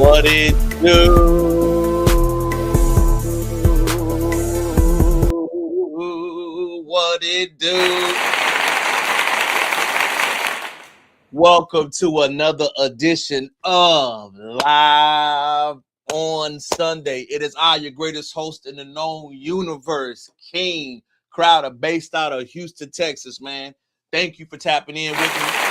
What it do? What it do? Welcome to another edition of Live on Sunday. It is I, your greatest host in the known universe, King Crowder, based out of Houston, Texas, man. Thank you for tapping in with me.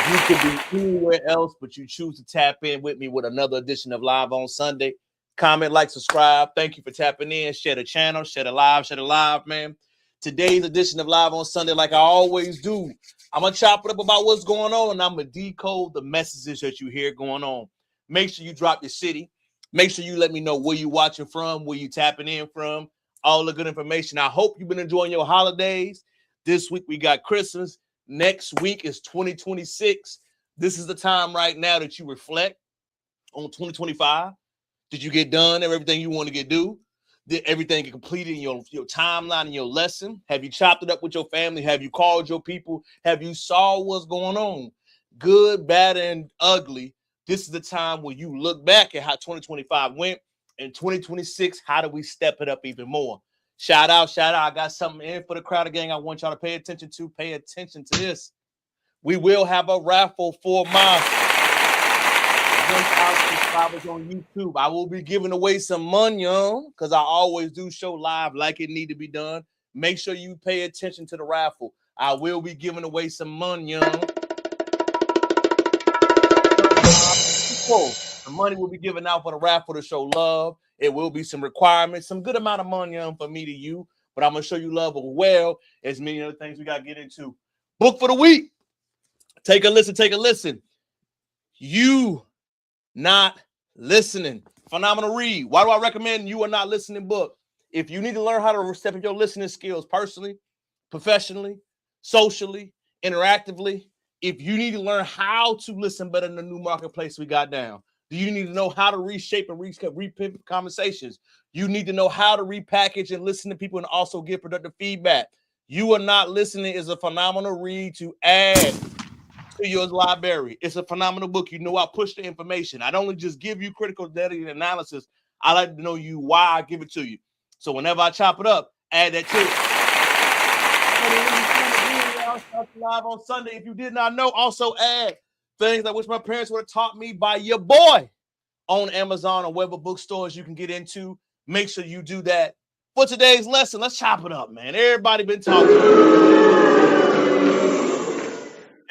You could be anywhere else, but you choose to tap in with me with another edition of Live on Sunday. Comment, like, subscribe. Thank you for tapping in. Share the channel, share the live, man. Today's edition of Live on Sunday, like I always do, I'm going to chop it up about what's going on, and I'm going to decode the messages that you hear going on. Make sure you drop your city. Make sure you let me know where you watching from, where you tapping in from, all the good information. I hope you've been enjoying your holidays. This week we got Christmas. Next week is 2026. This is the time right now that you reflect on 2025. Did you get done everything you want to get do? Did everything get completed in your timeline and your lesson? Have you chopped it up with your family? Have you called your people? Have you saw what's going on? Good, bad, and ugly. This is the time where you look back at how 2025 went. And 2026, how do we step it up even more? Shout out. I got something in for the Crowder gang I want y'all to pay attention to. Pay attention to this. We will have a raffle for my 1,000 subscribers on YouTube. I will be giving away some money, because I always do show live like it need to be done. Make sure you pay attention to the raffle. I will be giving away some money, The money will be given out for the raffle to show love. It will be some requirements, some good amount of money for me to you, but I'm going to show you love as well as many other things we got to get into. Book for the week. Take a listen. You not listening. Phenomenal read. Why do I recommend You Are Not Listening book? If you need to learn how to step up your listening skills personally, professionally, socially, interactively, if you need to learn how to listen better in the new marketplace we got down, do you need to know how to reshape and repivot conversations? You need to know how to repackage and listen to people and also give productive feedback. You Are Not Listening is a phenomenal read to add to your library. It's a phenomenal book. You know, I push the information. I don't only just give you critical data and analysis. I like to know you why I give it to you. So whenever I chop it up, add that to it. Live on Sunday. If you did not know, also add things I wish my parents would have taught me by your boy on Amazon or whatever bookstores you can get into. Make sure you do that. For today's lesson, let's chop it up, man. Everybody been talking.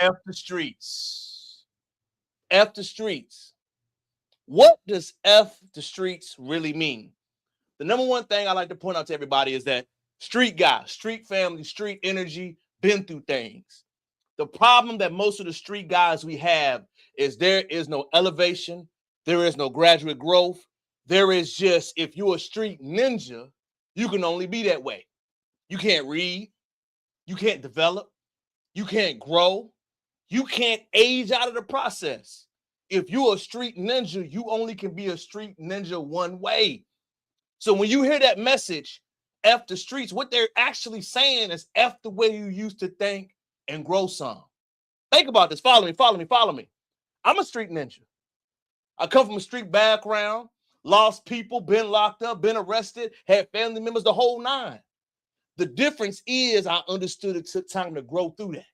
F the streets. F the streets. What does F the streets really mean? The number one thing I like to point out to everybody is that street guys, street family, street energy, been through things. The problem that most of the street guys we have is there is no elevation. There is no graduate growth. There is just, if you're a street ninja, you can only be that way. You can't read. You can't develop. You can't grow. You can't age out of the process. If you're a street ninja, you only can be a street ninja one way. So when you hear that message, F the streets, what they're actually saying is F the way you used to think and grow some. Think about this. Follow me. I'm a street ninja. I come from a street background, lost people, been locked up, been arrested, had family members, the whole nine. The difference is I understood it took time to grow through that.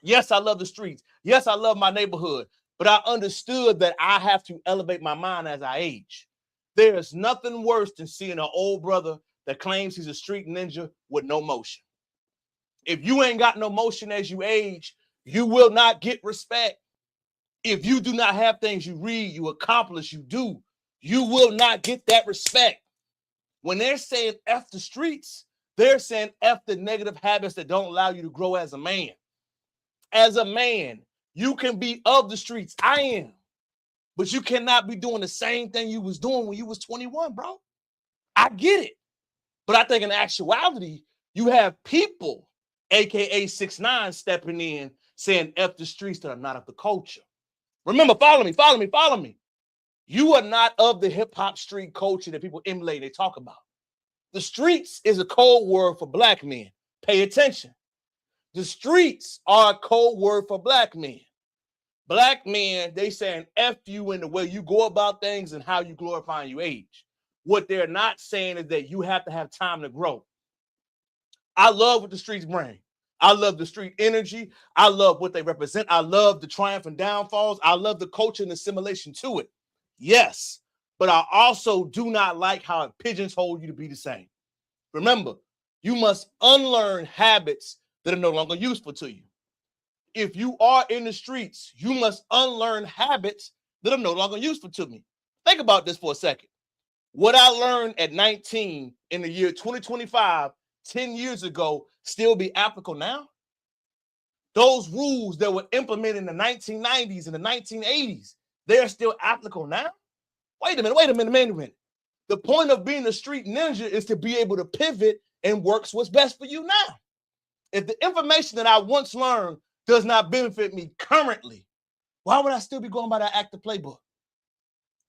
Yes, I love the streets. Yes, I love my neighborhood, but I understood that I have to elevate my mind as I age. There is nothing worse than seeing an old brother that claims he's a street ninja with no motion. If you ain't got no motion as you age, you will not get respect. If you do not have things you read, you accomplish, you do, you will not get that respect. When they're saying F the streets, they're saying F the negative habits that don't allow you to grow as a man. As a man, you can be of the streets. I am. But you cannot be doing the same thing you was doing when you was 21, bro. I get it. But I think in actuality, you have people, aka 6ix9ine, stepping in saying F the streets that are not of the culture. Remember, follow me. You are not of the hip-hop street culture that people emulate, they talk about. The streets is a code word for black men. Pay attention. The streets are a code word for black men. Black men, they saying F you in the way you go about things and how you glorify your age. What they're not saying is that you have to have time to grow. I love what the streets bring. I love the street energy. I love what they represent. I love the triumph and downfalls. I love the culture and assimilation to it. Yes, but I also do not like how it pigeonholes you to be the same. Remember, you must unlearn habits that are no longer useful to you. If you are in the streets, you must unlearn habits that are no longer useful to me. Think about this for a second. What I learned at 19 in the year 2025, 10 years ago, still be applicable now? Those rules that were implemented in the 1990s and the 1980s, they're still applicable now? Wait a minute. The point of being a street ninja is to be able to pivot and works what's best for you now. If the information that I once learned does not benefit me currently, why would I still be going by that active playbook?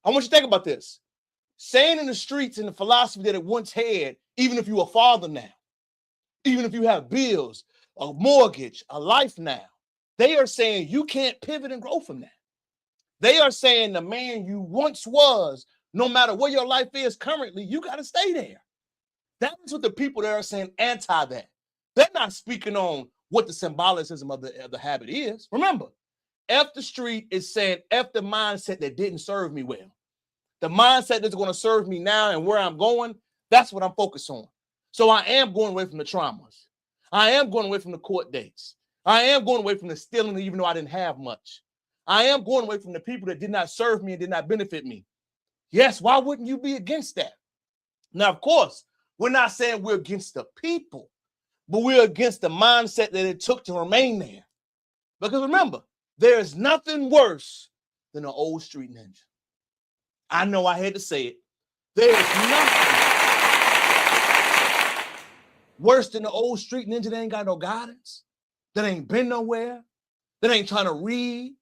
I want you to think about this. Saying in the streets and the philosophy that it once had, even if you're a father now, even if you have bills, a mortgage, a life now, they are saying you can't pivot and grow from that. They are saying the man you once was, no matter where your life is currently, you got to stay there. That is what the people that are saying anti that. They're not speaking on what the symbolicism of the habit is. Remember, F the street is saying F the mindset that didn't serve me well. The mindset that's going to serve me now and where I'm going, that's what I'm focused on. So I am going away from the traumas. I am going away from the court dates. I am going away from the stealing, even though I didn't have much. I am going away from the people that did not serve me and did not benefit me. Yes, why wouldn't you be against that? Now, of course, we're not saying we're against the people, but we're against the mindset that it took to remain there. Because remember, there's nothing worse than an old street ninja. I know I had to say it. There's nothing worse than the old street ninja that ain't got no guidance, that ain't been nowhere, that ain't trying to read,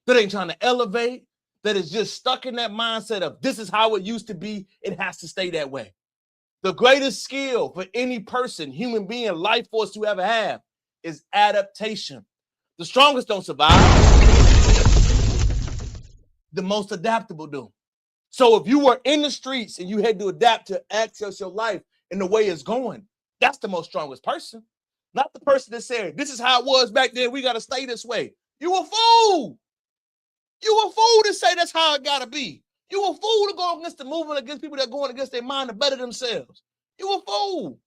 that ain't trying to elevate, that is just stuck in that mindset of this is how it used to be. It has to stay that way. The greatest skill for any person, human being, life force you ever have is adaptation. The strongest don't survive. The most adaptable do. So if you were in the streets and you had to adapt to access your life in the way it's going, that's the most strongest person. Not the person that said, this is how it was back then. We got to stay this way. You a fool. You a fool to say that's how it got to be. You a fool to go against the movement, against people that are going against their mind to better themselves. You a fool.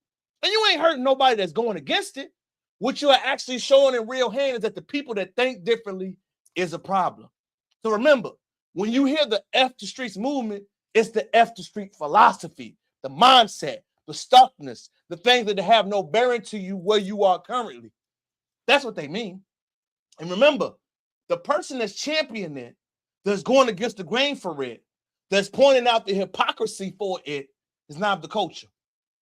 And you ain't hurting nobody that's going against it. What you are actually showing in real hand is that the people that think differently is a problem. So remember, when you hear the F the streets movement, it's the F the street philosophy, the mindset, the stuckness, the things that have no bearing to you where you are currently. That's what they mean. And remember, the person that's championing it, that's going against the grain for it, that's pointing out the hypocrisy for it, is not the culture.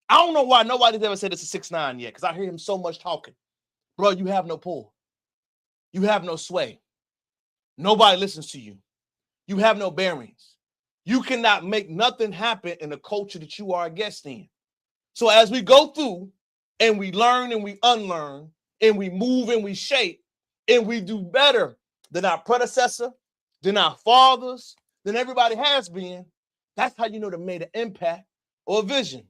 I don't know why nobody's ever said it's a 6ix9ine yet, because I hear him so much talking. Bro, you have no pull. You have no sway. Nobody listens to you. You have no bearings. You cannot make nothing happen in the culture that you are a guest in. So as we go through and we learn and we unlearn and we move and we shape and we do better than our predecessor, than our fathers, than everybody has been, that's how you know they made an impact or a vision.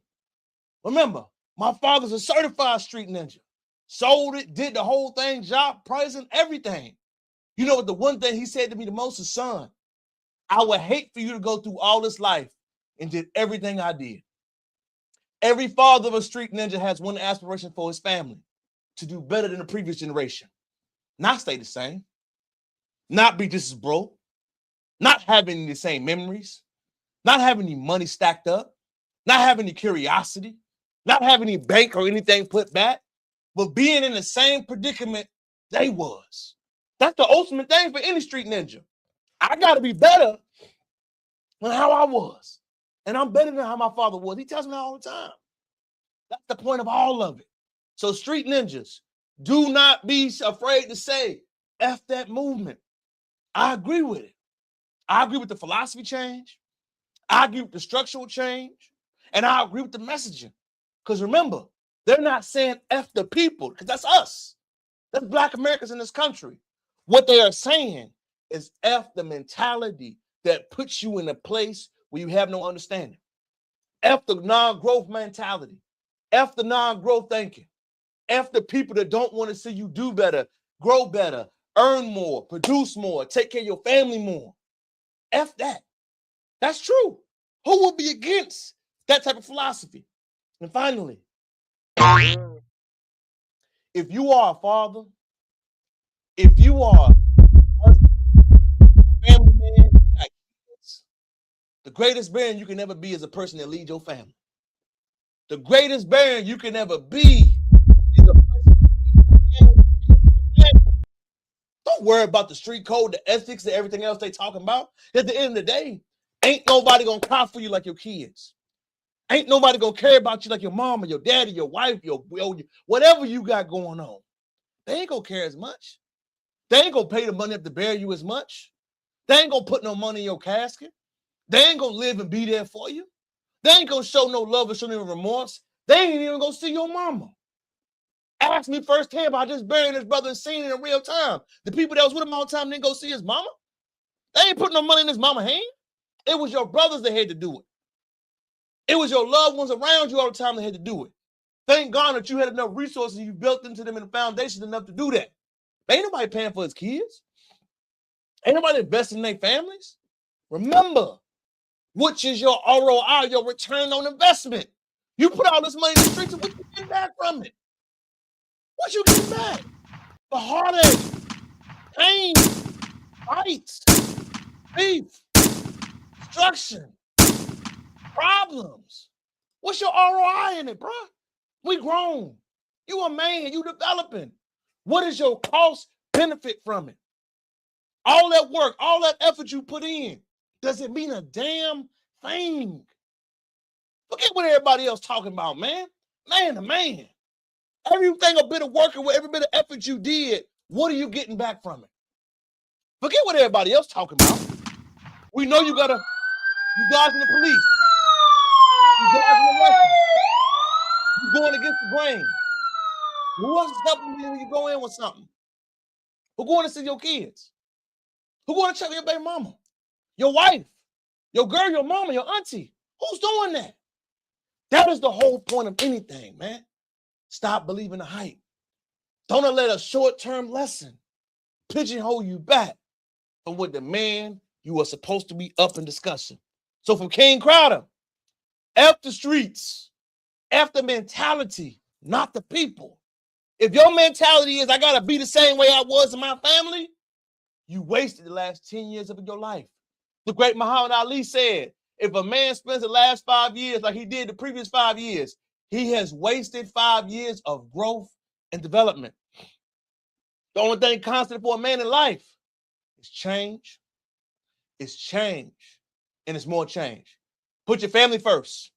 Remember, my father's a certified street ninja. Sold it, did the whole thing, job, pricing, everything. You know what the one thing he said to me the most is, son, I would hate for you to go through all this life and did everything I did. Every father of a street ninja has one aspiration for his family, to do better than the previous generation. Not stay the same, not be just as broke, not having the same memories, not having any money stacked up, not having any curiosity, not having any bank or anything put back, but being in the same predicament they was. That's the ultimate thing for any street ninja. I got to be better than how I was. And I'm better than how my father was. He tells me that all the time. That's the point of all of it. So street ninjas, do not be afraid to say, F that movement. I agree with it. I agree with the philosophy change. I agree with the structural change. And I agree with the messaging. Because remember, they're not saying F the people, because that's us. That's Black Americans in this country. What they are saying is F the mentality that puts you in a place where you have no understanding. F the non-growth mentality. F the non-growth thinking. F the people that don't want to see you do better, grow better, earn more, produce more, take care of your family more. F that. That's true. Who would be against that type of philosophy? And finally, if you are a father, if you are a family man, the greatest bearing you can ever be is a person that leads your family. The greatest bearing you can ever be is a person that leads your family. Don't worry about the street code, the ethics, and everything else they talking about. At the end of the day, ain't nobody gonna cry for you like your kids. Ain't nobody gonna care about you like your mama, your daddy, your wife, your whatever you got going on. They ain't gonna care as much. They ain't gonna pay the money up to bury you as much. They ain't gonna put no money in your casket. They ain't gonna live and be there for you. They ain't gonna show no love or show no remorse. They ain't even gonna see your mama. Ask me firsthand about just burying his brother and seeing it in real time. The people that was with him all the time didn't go see his mama. They ain't putting no money in his mama's hand. It was your brothers that had to do it. It was your loved ones around you all the time that had to do it. Thank God that you had enough resources you built into them in the foundation enough to do that. Ain't nobody paying for his kids. Ain't nobody investing in their families. Remember, which is your ROI, your return on investment. You put all this money in the streets, and what you getting back from it? What you getting back? The heartache, pain, fights, beef, destruction, problems. What's your ROI in it, bro? We grown. You a man, you developing. What is your cost benefit from it? All that work, all that effort you put in, does it mean a damn thing? Forget what everybody else talking about, man. Man to man. Everything a bit of work and every bit of effort you did, what are you getting back from it? Forget what everybody else talking about. We know you guys in the police. You guys in the election. You going against the grain. Who else is helping you when you go in with something? Who going to see your kids? Who going to check your baby mama? Your wife? Your girl, your mama, your auntie? Who's doing that? That is the whole point of anything, man. Stop believing the hype. Don't let a short-term lesson pigeonhole you back from what the man you are supposed to be up and discussing. So from King Crowder, F the streets, F the mentality, not the people. If your mentality is, I got to be the same way I was in my family, you wasted the last 10 years of your life. The great Muhammad Ali said, if a man spends the last 5 years like he did the previous 5 years, he has wasted 5 years of growth and development. The only thing constant for a man in life is change. It's change. And it's more change. Put your family first.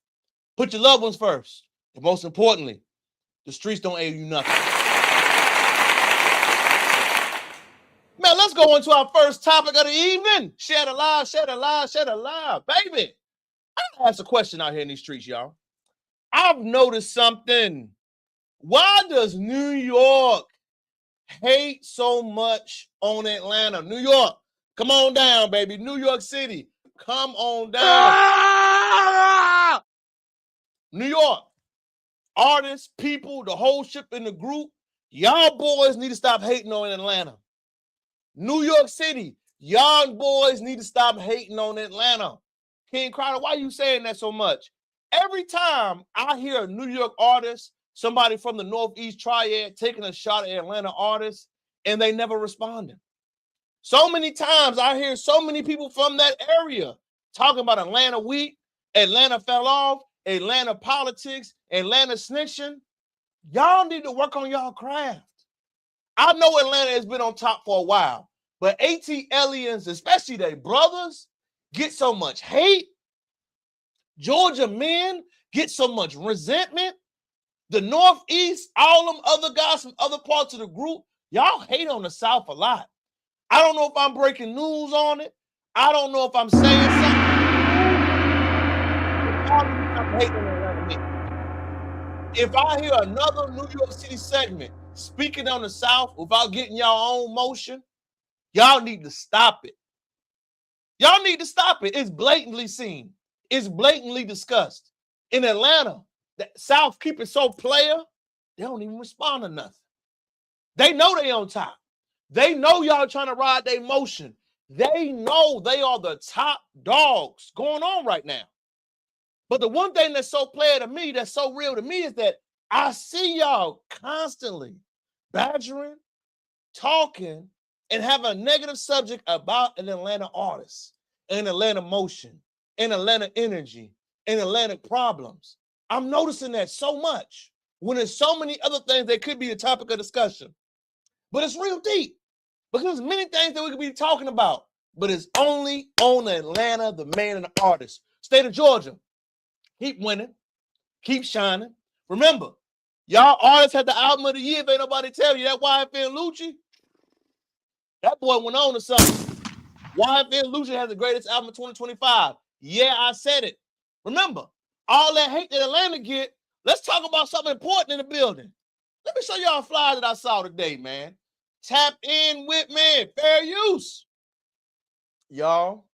Put your loved ones first. And most importantly, the streets don't owe you nothing. Man, let's go on to our first topic of the evening. Share the live, share the live, share the live. Baby, I'm going to ask a question out here in these streets, y'all. I've noticed something. Why does New York hate so much on Atlanta? New York, come on down, baby. New York City, come on down. New York, artists, people, the whole ship in the group, y'all boys need to stop hating on Atlanta. New York City, y'all boys need to stop hating on Atlanta. King Crowder, why are you saying that so much? Every time I hear a New York artist, somebody from the Northeast Triad taking a shot at Atlanta artists, and they never responding. So many times I hear so many people from that area talking about Atlanta weak, Atlanta fell off, Atlanta politics, Atlanta snitching. Y'all need to work on y'all craft. I know Atlanta has been on top for a while, but AT aliens, especially their brothers, get so much hate. Georgia men get so much resentment. The Northeast, all them other guys from other parts of the group, y'all hate on the South a lot. I don't know if I'm breaking news on it. I don't know if I'm saying something. If I hear another New York City segment speaking on the South without getting y'all own motion, Y'all need to stop it. Y'all need to stop it. It's blatantly seen. It's blatantly discussed. In Atlanta, the South keep it so player, they don't even respond to nothing. They know they on top. They know y'all trying to ride their motion. They know they are the top dogs going on right now. But the one thing that's so player to me, that's so real to me, is that I see y'all constantly badgering, talking, and have a negative subject about an Atlanta artist, an Atlanta motion, an Atlanta energy, and Atlantic problems. I'm noticing that so much when there's so many other things that could be a topic of discussion. But it's real deep because there's many things that we could be talking about, but it's only on Atlanta, the man and the artist. State of Georgia, keep winning, keep shining. Remember, y'all artists had the album of the year. If ain't nobody tell you that YFN Lucci, that boy went on to something. YFN Lucci has the greatest album of 2025. Yeah, I said it. Remember, all that hate that Atlanta get, let's talk about something important in the building. Let me show y'all a flyer that I saw today, man. Tap in with me. Fair use. Y'all,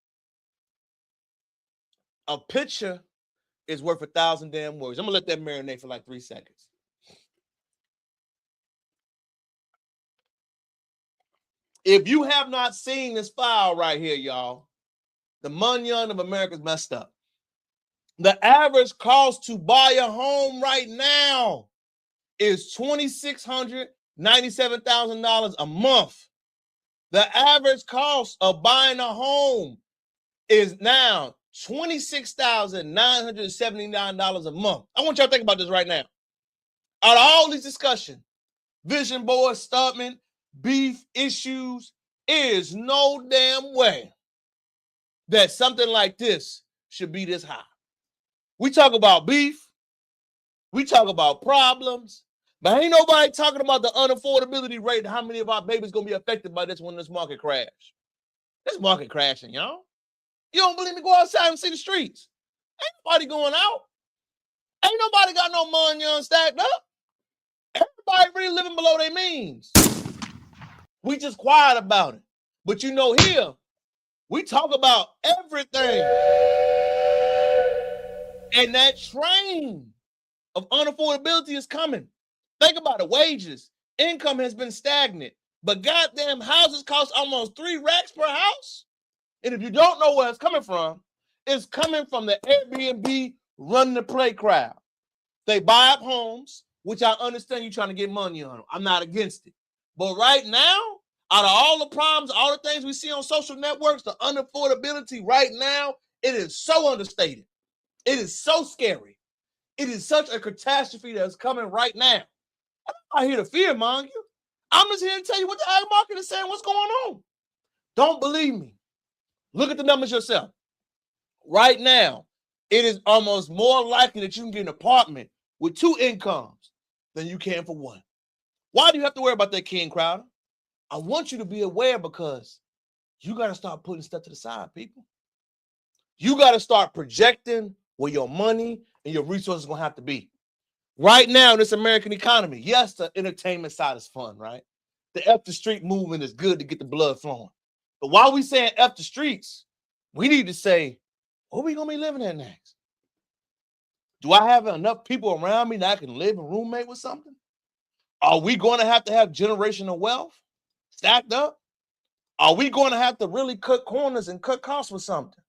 a picture is worth 1,000 damn words. I'm going to let that marinate for like 3 seconds. If you have not seen this file right here, y'all, the money of America's messed up. The average cost to buy a home right now is $2,697,000 a month. The average cost of buying a home is now $26,979 a month. I want y'all to think about this right now. Out of all these discussions, vision board, Stubman, beef issues, is no damn way that something like this should be this high. We talk about beef, we talk about problems, but ain't nobody talking about the unaffordability rate and how many of our babies going to be affected by this when this market crash. This market crashing, y'all. You don't believe me? Go outside and see the streets. Ain't nobody going out. Ain't nobody got no money stacked up. Everybody really living below their means. We just quiet about it. But you know, here, we talk about everything. And that train of unaffordability is coming. Think about it. Wages, income has been stagnant. But goddamn, houses cost almost 3 racks per house. And if you don't know where it's coming from the Airbnb run the play crowd. They buy up homes, which I understand you're trying to get money on them. I'm not against it. But right now, out of all the problems, all the things we see on social networks, the unaffordability right now, it is so understated. It is so scary. It is such a catastrophe that's coming right now. I'm not here to fear monger you. I'm just here to tell you what the ag market is saying, what's going on. Don't believe me. Look at the numbers yourself. Right now, it is almost more likely that you can get an apartment with 2 incomes than you can for 1. Why do you have to worry about that, King Crowder? I want you to be aware because you got to start putting stuff to the side, people. You got to start projecting where your money and your resources are going to have to be. Right now in this American economy, yes, the entertainment side is fun, right? The F the street movement is good to get the blood flowing. But while we saying F the streets, we need to say, where are we going to be living at next? Do I have enough people around me that I can live and roommate with something? Are we going to have generational wealth stacked up? Are we going to have to really cut corners and cut costs with something?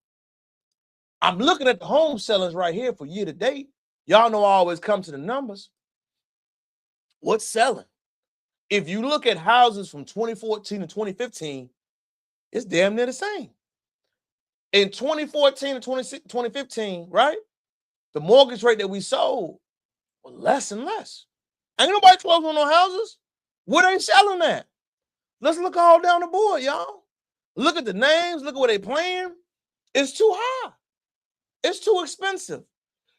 I'm looking at the home sellers right here for year to date. Y'all know I always come to the numbers. What's selling? If you look at houses from 2014 to 2015, it's damn near the same. In 2014 to 2015, right? The mortgage rate that we sold was less and less. Ain't nobody closing on no houses. What ain't selling at? Let's look all down the board, y'all. Look at the names. Look at what they playing. It's too high. It's too expensive.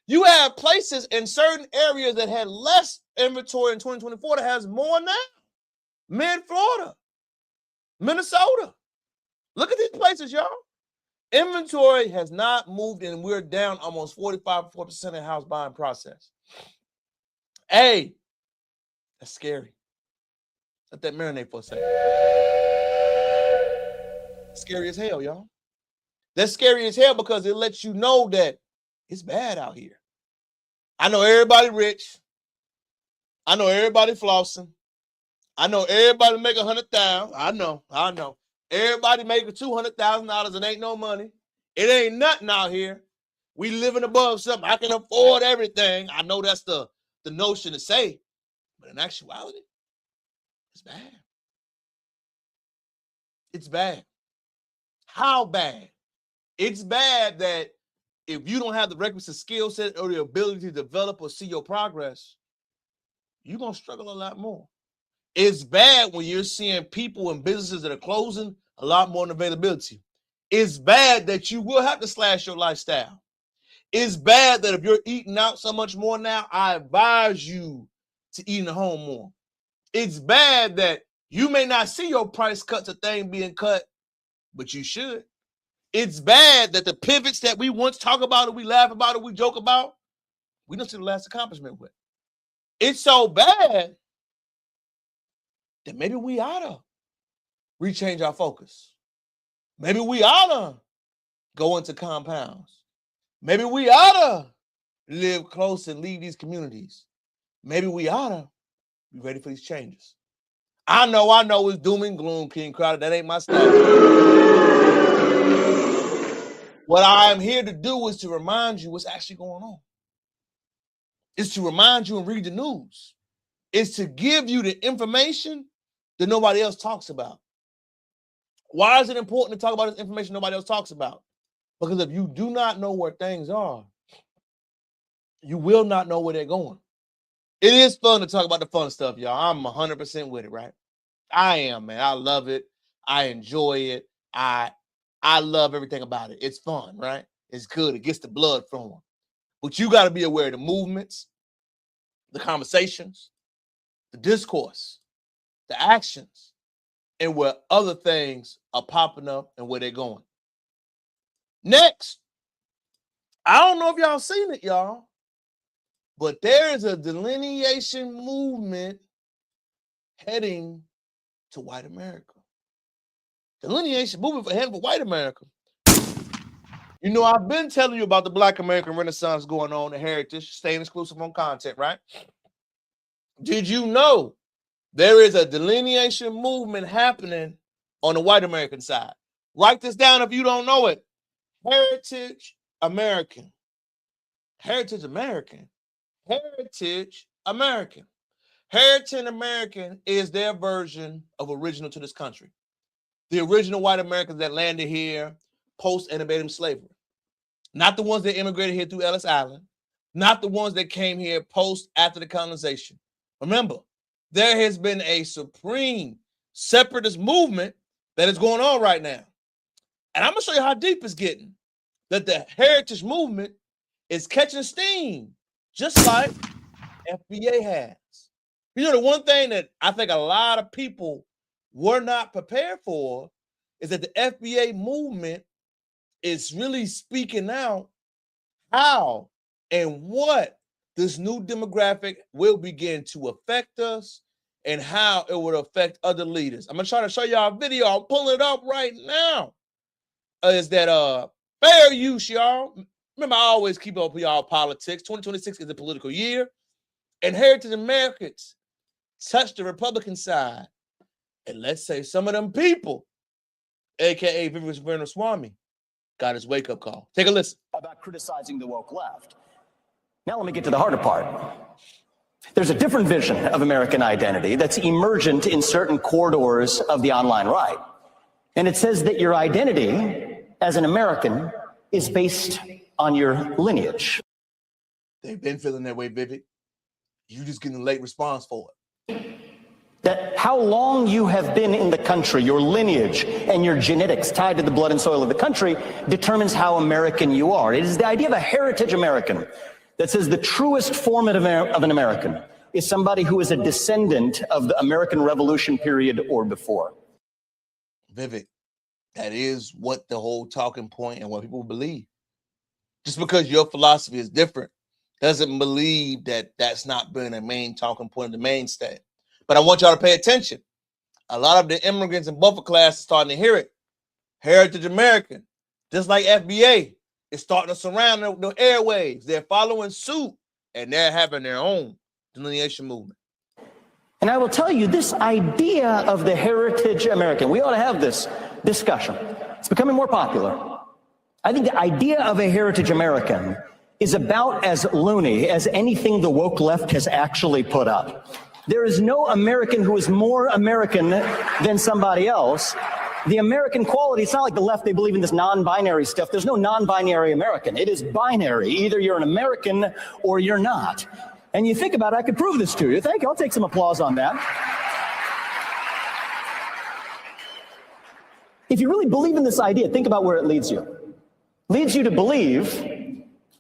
You have places in certain areas that had less inventory in 2024 that has more now. Mid-Florida, Minnesota. Look at these places, y'all. Inventory has not moved, and we're down almost 45% in the house buying process. Hey, that's scary. Let that marinate for a second. Scary as hell, y'all. That's scary as hell because it lets you know that it's bad out here. I know everybody rich. I know everybody flossing. I know everybody make $100,000. I know. Everybody making $200,000 and ain't no money. It ain't nothing out here. We living above something. I can afford everything. I know that's the notion to say, but in actuality, it's bad. It's bad. How bad? It's bad that if you don't have the requisite skill set or the ability to develop or see your progress, you're going to struggle a lot more. It's bad when you're seeing people and businesses that are closing a lot more than availability. It's bad that you will have to slash your lifestyle. It's bad that if you're eating out so much more now, I advise you to eat at home more. It's bad that you may not see your price cuts or thing being cut, but you should. It's bad that the pivots that we once talk about, or we laugh about, or we joke about, we don't see the last accomplishment with. It's so bad that maybe we ought to rechange our focus. Maybe we ought to go into compounds. Maybe we ought to live close and leave these communities. Maybe we ought to be ready for these changes. I know it's doom and gloom, King Crowder. That ain't my style. What I am here to do is to remind you what's actually going on. It's to remind you and read the news. It's to give you the information that nobody else talks about. Why is it important to talk about this information nobody else talks about? Because if you do not know where things are, you will not know where they're going. It is fun to talk about the fun stuff, y'all. I'm 100% with it, right? I am, man. I love it. I enjoy it. I love everything about it. It's fun, right? It's good. It gets the blood flowing. But you got to be aware of the movements, the conversations, the discourse, the actions, and where other things are popping up and where they're going. Next, I don't know if y'all seen it, y'all, but there is a delineation movement heading to white America. Delineation movement heading for white America. You know, I've been telling you about the Black American Renaissance going on, the heritage, staying exclusive on content, right? Did you know there is a delineation movement happening on the white American side? Write this down if you don't know it. Heritage American. Heritage American. Heritage American. Heritage American is their version of original to this country. The original white Americans that landed here post-antebellum slavery. Not the ones that immigrated here through Ellis Island. Not the ones that came here post after the colonization. Remember, there has been a supreme separatist movement that is going on right now. And I'm going to show you how deep it's getting. That the heritage movement is catching steam, just like FBA has. You know, the one thing that I think a lot of people were not prepared for is that the FBA movement is really speaking out how and what this new demographic will begin to affect us and how it would affect other leaders. I'm going to try to show y'all a video. I'm pulling it up right now. Is that fair use, y'all? Remember, I always keep up with y'all politics. 2026 is a political year. And Heritage Americans touch the Republican side. And let's say some of them people, a.k.a. Vivek Swami, got his wake-up call. Take a listen. About criticizing the woke left. Now let me get to the harder part. There's a different vision of American identity that's emergent in certain corridors of the online right. And it says that your identity as an American is based on your lineage. They've been feeling that way, Vivek. You just getting a late response for it. That how long you have been in the country, your lineage and your genetics tied to the blood and soil of the country determines how American you are. It is the idea of a heritage American that says the truest form of an American is somebody who is a descendant of the American Revolution period or before. Vivek, that is what the whole talking point and what people believe. Just because your philosophy is different doesn't believe that that's not been a main talking point, the mainstay. But I want y'all to pay attention. A lot of the immigrants and buffer class are starting to hear it. Heritage American, just like FBA, is starting to surround the airwaves. They're following suit, and they're having their own delineation movement. And I will tell you, this idea of the heritage American, we ought to have this discussion. It's becoming more popular. I think the idea of a heritage American is about as loony as anything the woke left has actually put up. There is no American who is more American than somebody else. The American quality, it's not like the left, they believe in this non-binary stuff. There's no non-binary American. It is binary. Either you're an American or you're not. And you think about it, I could prove this to you. Thank you. I'll take some applause on that. If you really believe in this idea, think about where it leads you. Leads you to believe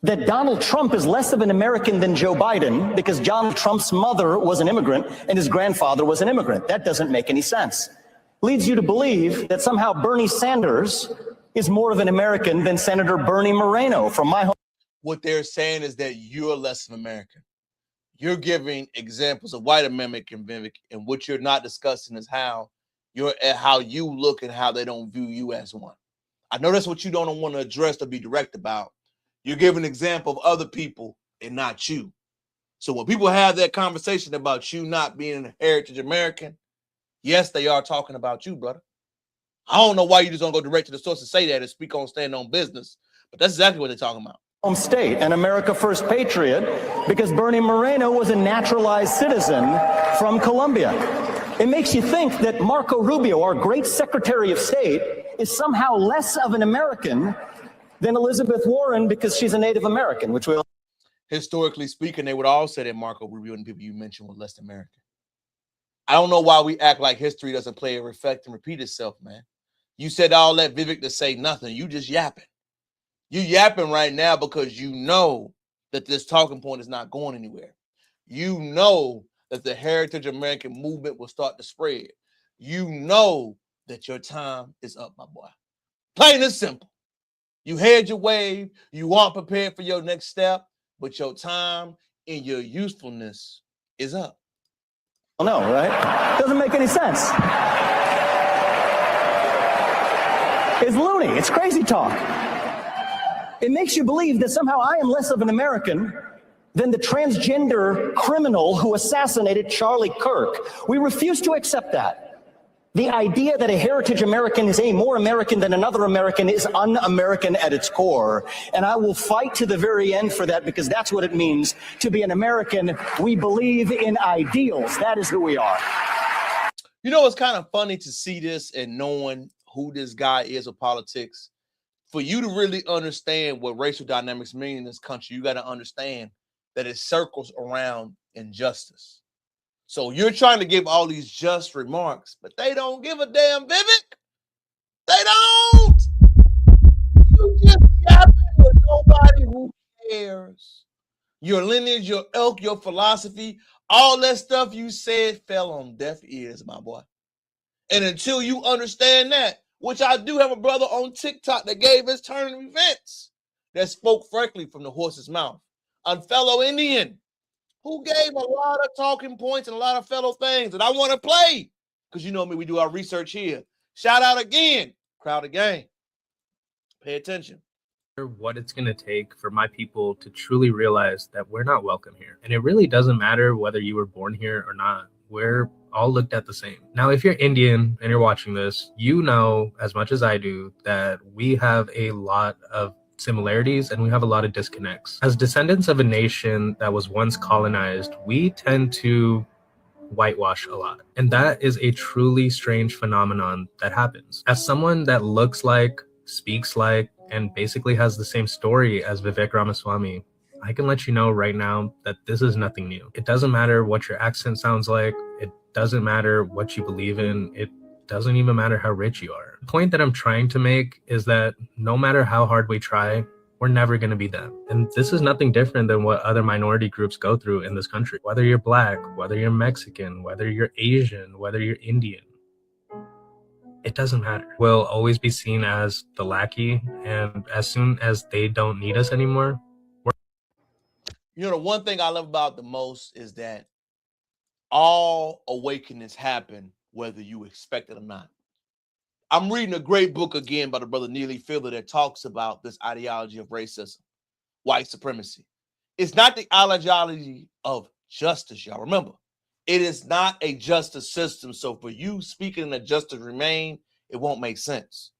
that Donald Trump is less of an American than Joe Biden because Donald Trump's mother was an immigrant and his grandfather was an immigrant. That doesn't make any sense. Leads you to believe that somehow Bernie Sanders is more of an American than Senator Bernie Moreno from my home. What they're saying is that you're less of American. You're giving examples of white American, Vivek, and what you're not discussing is how you look and how they don't view you as one. I know that's what you don't want to address or be direct about. You're giving an example of other people and not you. So when people have that conversation about you not being an heritage American, yes, they are talking about you, brother. I don't know why you just don't go direct to the source and say that and speak on stand on business, but that's exactly what they're talking about. Home state, an America First patriot, because Bernie Moreno was a naturalized citizen from Colombia. It makes you think that Marco Rubio, our great Secretary of State, is somehow less of an American than Elizabeth Warren because she's a Native American, which will. Historically speaking, they would all say that Marco Rubio and the people you mentioned were less American. I don't know why we act like history doesn't play a reflect and repeat itself, man. You said all that, Vivek, to say nothing. You just yapping. You yapping right now because you know that this talking point is not going anywhere. You know that the heritage American movement will start to spread. You know that your time is up, my boy. Plain and simple. You had your wave. You aren't prepared for your next step, but your time and your usefulness is up. No, right? Doesn't make any sense. It's loony. It's crazy talk. It makes you believe that somehow I am less of an American than the transgender criminal who assassinated Charlie Kirk. We refuse to accept that. The idea that a heritage American is any more American than another American is un-American at its core. And I will fight to the very end for that because that's what it means to be an American. We believe in ideals. That is who we are. You know, it's kind of funny to see this and knowing who this guy is with politics. For you to really understand what racial dynamics mean in this country, you got to understand that it circles around injustice. So you're trying to give all these just remarks, but they don't give a damn, Vivek. They don't. You just yapping with nobody who cares. Your lineage, your ilk, your philosophy, all that stuff you said fell on deaf ears, my boy. And until you understand that, which I do have a brother on TikTok that gave his turn of events that spoke frankly from the horse's mouth. A fellow Indian who gave a lot of talking points and a lot of fellow things that I want to play. Because you know me, we do our research here. Shout out again. Crowd again. Pay attention. What it's going to take for my people to truly realize that we're not welcome here. And it really doesn't matter whether you were born here or not. We're all looked at the same. Now, if you're Indian and you're watching this, you know as much as I do that we have a lot of similarities and we have a lot of disconnects. As descendants of a nation that was once colonized, we tend to whitewash a lot. And that is a truly strange phenomenon that happens. As someone that looks like, speaks like, and basically has the same story as Vivek Ramaswamy, I can let you know right now that this is nothing new. It doesn't matter what your accent sounds like. It doesn't matter what you believe in. It doesn't even matter how rich you are. The point that I'm trying to make is that no matter how hard we try, we're never going to be them. And this is nothing different than what other minority groups go through in this country. Whether you're Black, whether you're Mexican, whether you're Asian, whether you're Indian, it doesn't matter. We'll always be seen as the lackey. And as soon as they don't need us anymore, you know, the one thing I love about the most is that all awakenings happen whether you expect it or not. I'm reading a great book again by the brother Unfiltered that talks about this ideology of racism, white supremacy. It's not the ideology of justice, y'all. Remember, it is not a justice system. So for you speaking that justice remain, it won't make sense.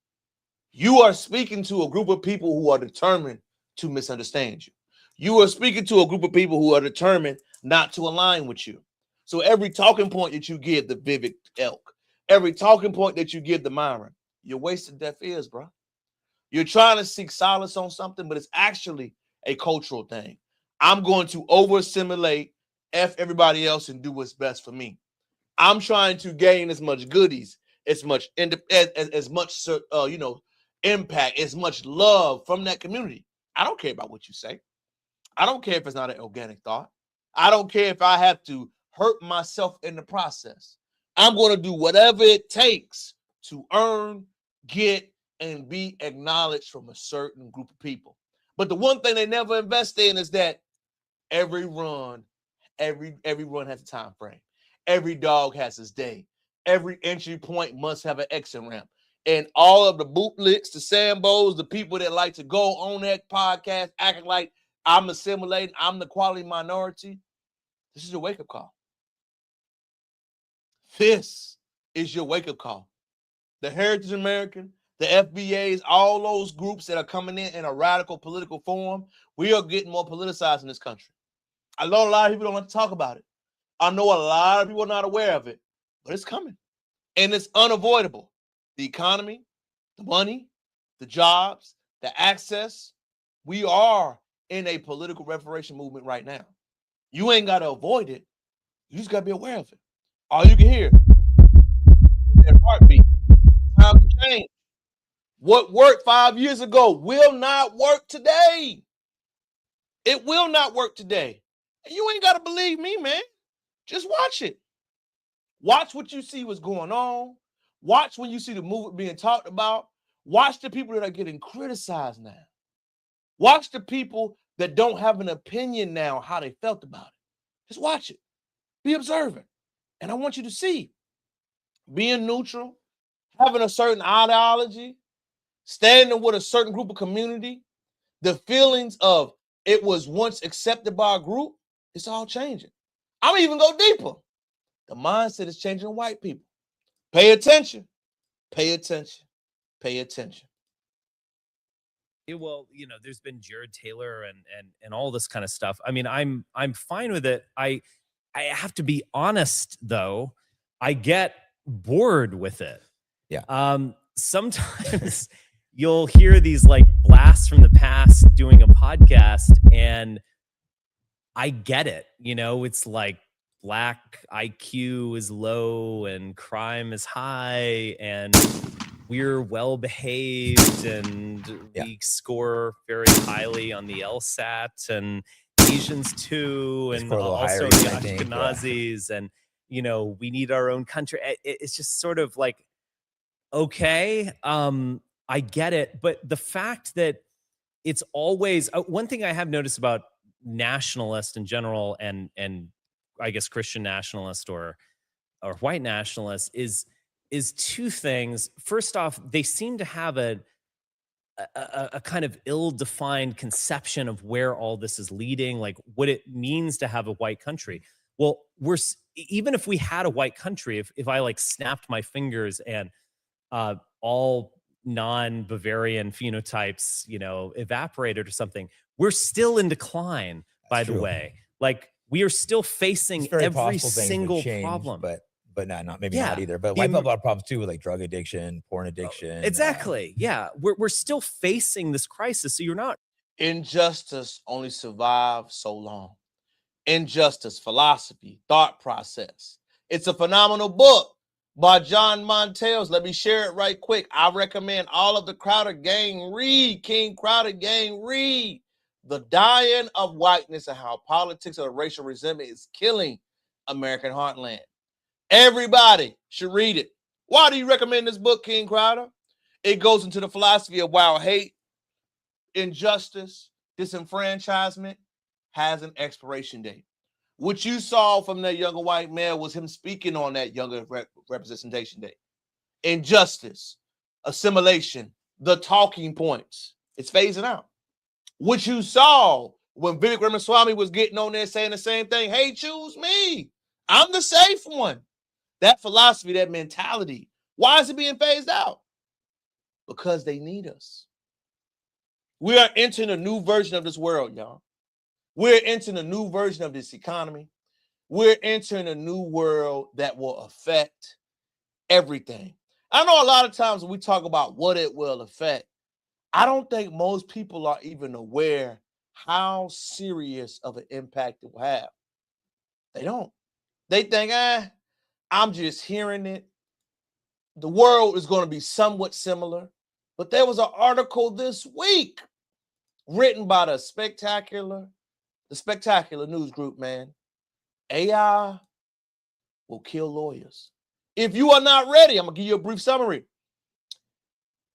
You are speaking to a group of people who are determined to misunderstand you. You are speaking to a group of people who are determined not to align with you. So every talking point that you give the Vivek Elk, every talking point that you give the Myron, you're wasting deaf ears, bro. You're trying to seek solace on something, but it's actually a cultural thing. I'm going to over assimilate, F everybody else, and do what's best for me. I'm trying to gain as much goodies, as much impact, as much love from that community. I don't care about what you say. I don't care if it's not an organic thought. I don't care if I have to hurt myself in the process. I'm going to do whatever it takes to earn, get, and be acknowledged from a certain group of people. But the one thing they never invest in is that every run has a time frame. Every dog has his day. Every entry point must have an exit ramp. And all of the bootlicks, the Sambos, the people that like to go on that podcast acting like I'm assimilating, I'm the quality minority. This is your wake-up call. This is your wake-up call. The Heritage American, the FBAs, all those groups that are coming in a radical political form, we are getting more politicized in this country. I know a lot of people don't want to talk about it. I know a lot of people are not aware of it, but it's coming. And it's unavoidable. The economy, the money, the jobs, the access. We are in a political reparation movement right now. You ain't got to avoid it. You just got to be aware of it. All you can hear is that heartbeat. Time to change. What worked 5 years ago will not work today. It will not work today. And you ain't got to believe me, man. Just watch it. Watch what you see what's going on. Watch when you see the movement being talked about. Watch the people that are getting criticized now. Watch the people that don't have an opinion now how they felt about it. Just watch it. Be observant. And I want you to see being neutral, having a certain ideology, standing with a certain group of community, the feelings of it was once accepted by a group, it's all changing. I'm even go deeper. The mindset is changing in white people. Pay attention. Pay attention. Pay attention. Well, there's been Jared Taylor and all this kind of stuff. I mean, I'm fine with it. I have to be honest though. I get bored with it. Yeah. Sometimes you'll hear these like blasts from the past doing a podcast, and I get it. It's like Black IQ is low and crime is high, and we're well behaved, and we score very highly on the LSAT, and Asians too, and also the Ashkenazis, and we need our own country. It's just sort of like, okay, I get it, but the fact that it's always one thing I have noticed about nationalists in general, and I guess Christian nationalist or white nationalists is two things. First off, they seem to have a kind of ill-defined conception of where all this is leading, like what it means to have a white country. Well, even if we had a white country, if I like snapped my fingers and all non-Bavarian phenotypes, evaporated or something, we're still in decline, by the way. Like, we are still facing every single problem. But not maybe not either. But white people have a lot of problems too, with like drug addiction, porn addiction. Exactly. Yeah. We're still facing this crisis. So you're not. Injustice only survives so long. Injustice, philosophy, thought process. It's a phenomenal book by John Montells. Let me share it right quick. I recommend all of the Crowder gang read. King Crowder gang read. The Dying of Whiteness and How Politics of Racial Resentment is Killing American Heartland. Everybody should read it. Why do you recommend this book, King Crowder? It goes into the philosophy of why hate, injustice, disenfranchisement has an expiration date. What you saw from that younger white male was him speaking on that younger representation date. Injustice, assimilation, the talking points. It's phasing out. What you saw when Vivek Ramaswamy was getting on there saying the same thing, hey, choose me. I'm the safe one. That philosophy, that mentality, why is it being phased out? Because they need us. We are entering a new version of this world, y'all. We're entering a new version of this economy. We're entering a new world that will affect everything. I know a lot of times when we talk about what it will affect, I don't think most people are even aware how serious of an impact it will have. They don't. They think, I'm just hearing it. The world is going to be somewhat similar. But there was an article this week written by the spectacular news group, man. AI will kill lawyers. If you are not ready, I'm going to give you a brief summary.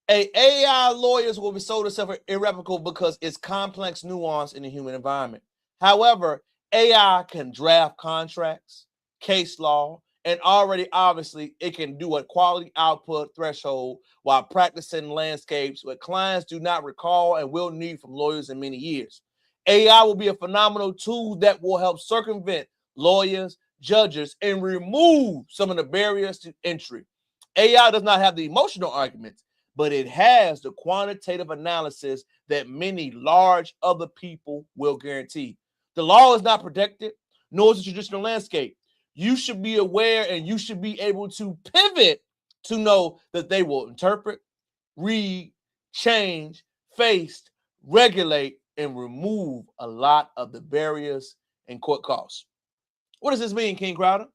AI lawyers will be sold as irrevocable because it's complex nuance in the human environment. However, AI can draft contracts, case law, and already obviously it can do a quality output threshold while practicing landscapes where clients do not recall and will need from lawyers in many years. AI will be a phenomenal tool that will help circumvent lawyers, judges, and remove some of the barriers to entry. AI does not have the emotional arguments, but it has the quantitative analysis that many large other people will guarantee. The law is not protected, nor is the traditional landscape. You should be aware and you should be able to pivot to know that they will interpret, read, change, face, regulate, and remove a lot of the barriers and court costs. What does this mean, King Crowder?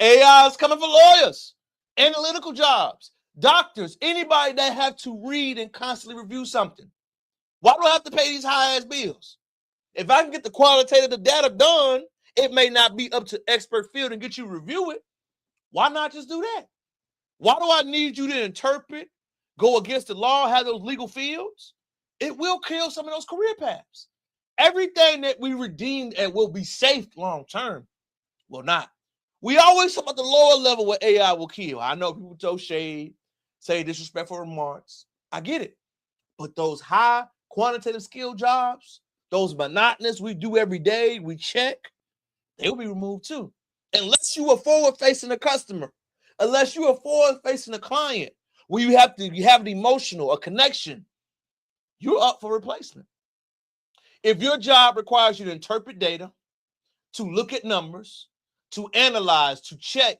AI is coming for lawyers, analytical jobs, doctors, anybody that have to read and constantly review something. Why do I have to pay these high-ass bills? If I can get the qualitative the data done, it may not be up to expert field and get you to review it. Why not just do that? Why do I need you to interpret, go against the law, have those legal fields? It will kill some of those career paths. Everything that we redeemed and will be safe long-term will not. We always talk about the lower level where AI will kill. I know people throw shade, say disrespectful remarks. I get it. But those high quantitative skill jobs, those monotonous we do every day, we check, they will be removed too. Unless you are forward-facing a customer, unless you are forward-facing a client, where you have an emotional, a connection, you're up for replacement. If your job requires you to interpret data, to look at numbers, to analyze, to check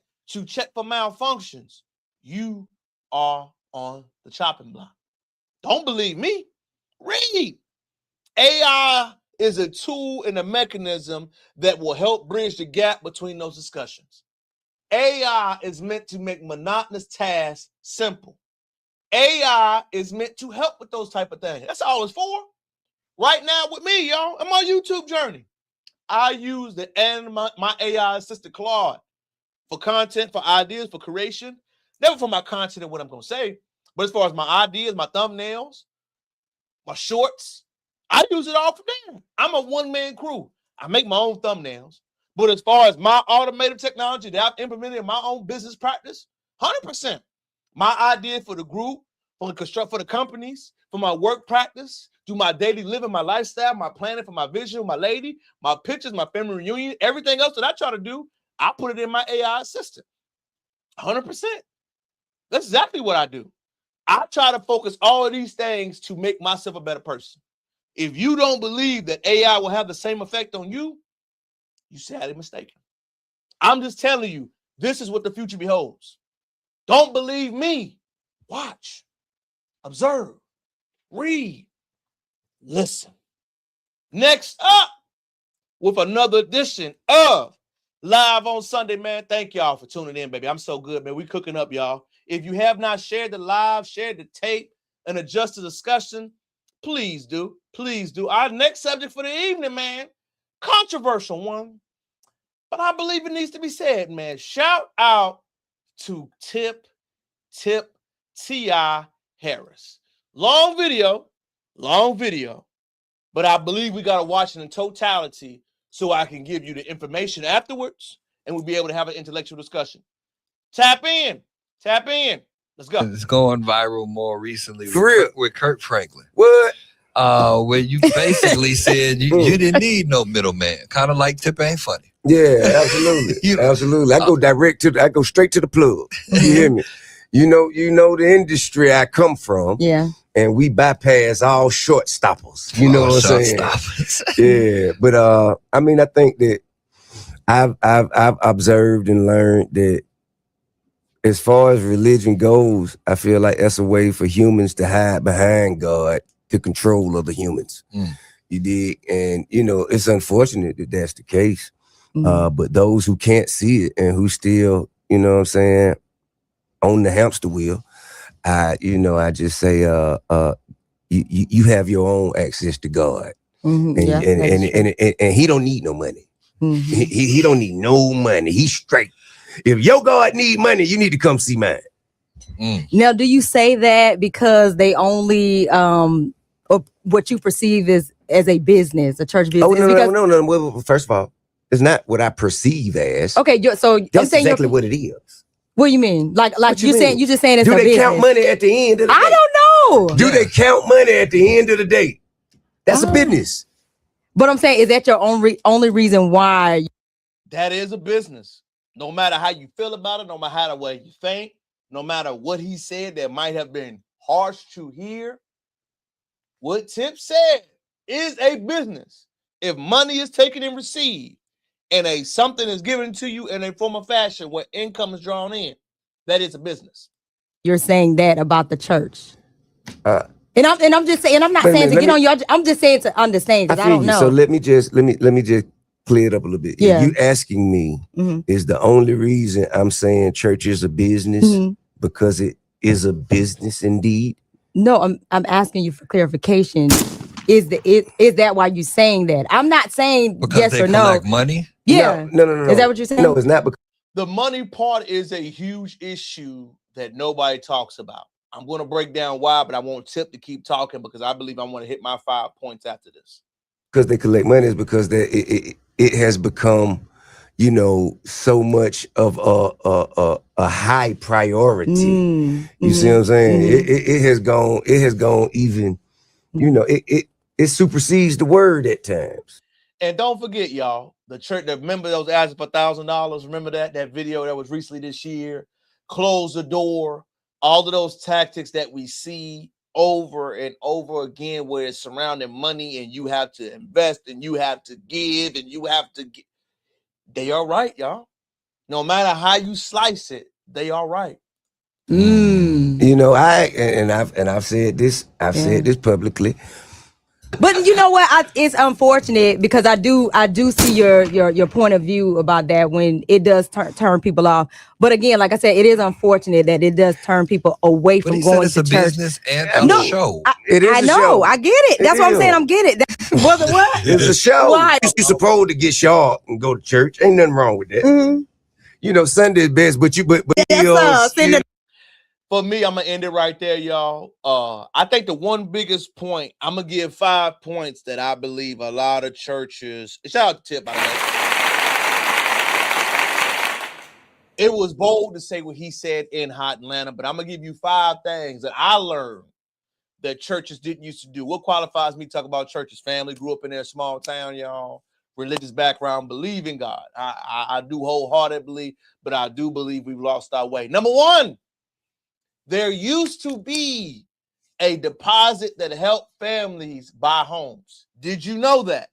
for malfunctions, you are on the chopping block. Don't believe me? Read. AI is a tool and a mechanism that will help bridge the gap between those discussions. AI is meant to make monotonous tasks simple. AI is meant to help with those type of things. That's all it's for. Right now with me, y'all, on my YouTube journey, I use my AI assistant Claude for content, for ideas, for creation. Never for my content and what I'm going to say, but as far as my ideas, my thumbnails, my shorts, I use it all for them. I'm a one-man crew. I make my own thumbnails. But as far as my automated technology that I've implemented in my own business practice, 100%. My idea for the group, for the companies, for my work practice, do my daily living, my lifestyle, my planning for my vision, my lady, my pictures, my family reunion, everything else that I try to do, I put it in my AI assistant. 100%. That's exactly what I do. I try to focus all of these things to make myself a better person. If you don't believe that AI will have the same effect on you, you're sadly mistaken. I'm just telling you, this is what the future beholds. Don't believe me. Watch, observe, read, listen. Next up, with another edition of Live on Sunday, man. Thank y'all for tuning in, baby. I'm so good, man. We cooking up, y'all. If you have not shared the live, shared the tape, and adjust the discussion, please do. Please do. Our next subject for the evening, man, controversial one, but I believe it needs to be said, man. Shout out to Tip T.I. Harris. Long video, but I believe we got to watch it in totality so I can give you the information afterwards and we'll be able to have an intellectual discussion. Tap in. Let's go. It's going viral more recently For real? with Kirk Franklin. What? Where you basically said you didn't need no middleman. Kind of like Tip Ain't Funny. Yeah, absolutely. Absolutely. I go straight to the plug. You hear me? You know the industry I come from. Yeah. And we bypass all short stoppers. You know what I'm saying? Yeah. But I mean, I think that I've observed and learned that as far as religion goes, I feel like that's a way for humans to hide behind God to control other humans. You dig? And it's unfortunate that that's the case. But those who can't see it and who still, you know what I'm saying, on the hamster wheel, I just say, you have your own access to God, and He don't need no money. He don't need no money. He's straight. If your God need money, you need to come see mine. Now, do you say that because they only or what you perceive as a business, a church business? No. Well, first of all, it's not what I perceive as. Okay, so that's I'm saying exactly what it is. What do you mean? Like you saying it's do a they business. count money at the end of the day? I don't know. Do they count money at the end of the day? That's a business. But I'm saying, is that your only reason why? That is a business. No matter how you feel about it, no matter how the way you think, no matter what he said that might have been harsh to hear, what Tip said is a business. If money is taken and received, and something is given to you in a form of fashion where income is drawn in, that is a business. You're saying that about the church. And I'm just saying, I'm not saying to get on you. I'm just saying to understand, because I don't know. So let me just clear it up a little bit. Yeah. You asking me is the only reason I'm saying church is a business because it is a business indeed. No, I'm asking you for clarification. Is that why you're saying that? I'm not saying because yes they or no. collect money? Yeah. No. Is that what you're saying? No, it's not because the money part is a huge issue that nobody talks about. I'm going to break down why, but I want Tip to keep talking because I believe I want to hit my 5 points after this. Because they collect money is because it has become, so much of a high priority. You see what I'm saying? It has gone even, it supersedes the word at times. And don't forget, y'all, the church, remember those asking for $1,000? Remember that video that was recently this year? Close the door. All of those tactics that we see over and over again where it's surrounding money and you have to invest and you have to give and you have to get. They are right, y'all. No matter how you slice it, they are right. I've said this. I've said this publicly. But you know what? It's unfortunate because I do see your point of view about that when it does turn people off. But again, like I said, it is unfortunate that it does turn people away from going to church. Business and a show. It is. I know. Show. I get it. That's what I'm saying. I'm get it. Wasn't what? It's a show. Why? You're supposed to get sharp and go to church. Ain't nothing wrong with that. Sunday is best, but for me, I'm gonna end it right there, y'all. I think the one biggest point, I'm gonna give 5 points that I believe a lot of churches. Shout out to Tip, by the way. It was bold to say what he said in Hot Atlanta, but I'm gonna give you 5 things that I learned that churches didn't used to do. What qualifies me to talk about churches? Family, grew up in their small town, y'all. Religious background, believe in God. I do wholeheartedly, but I do believe we've lost our way. Number 1. There used to be a deposit that helped families buy homes. Did you know that?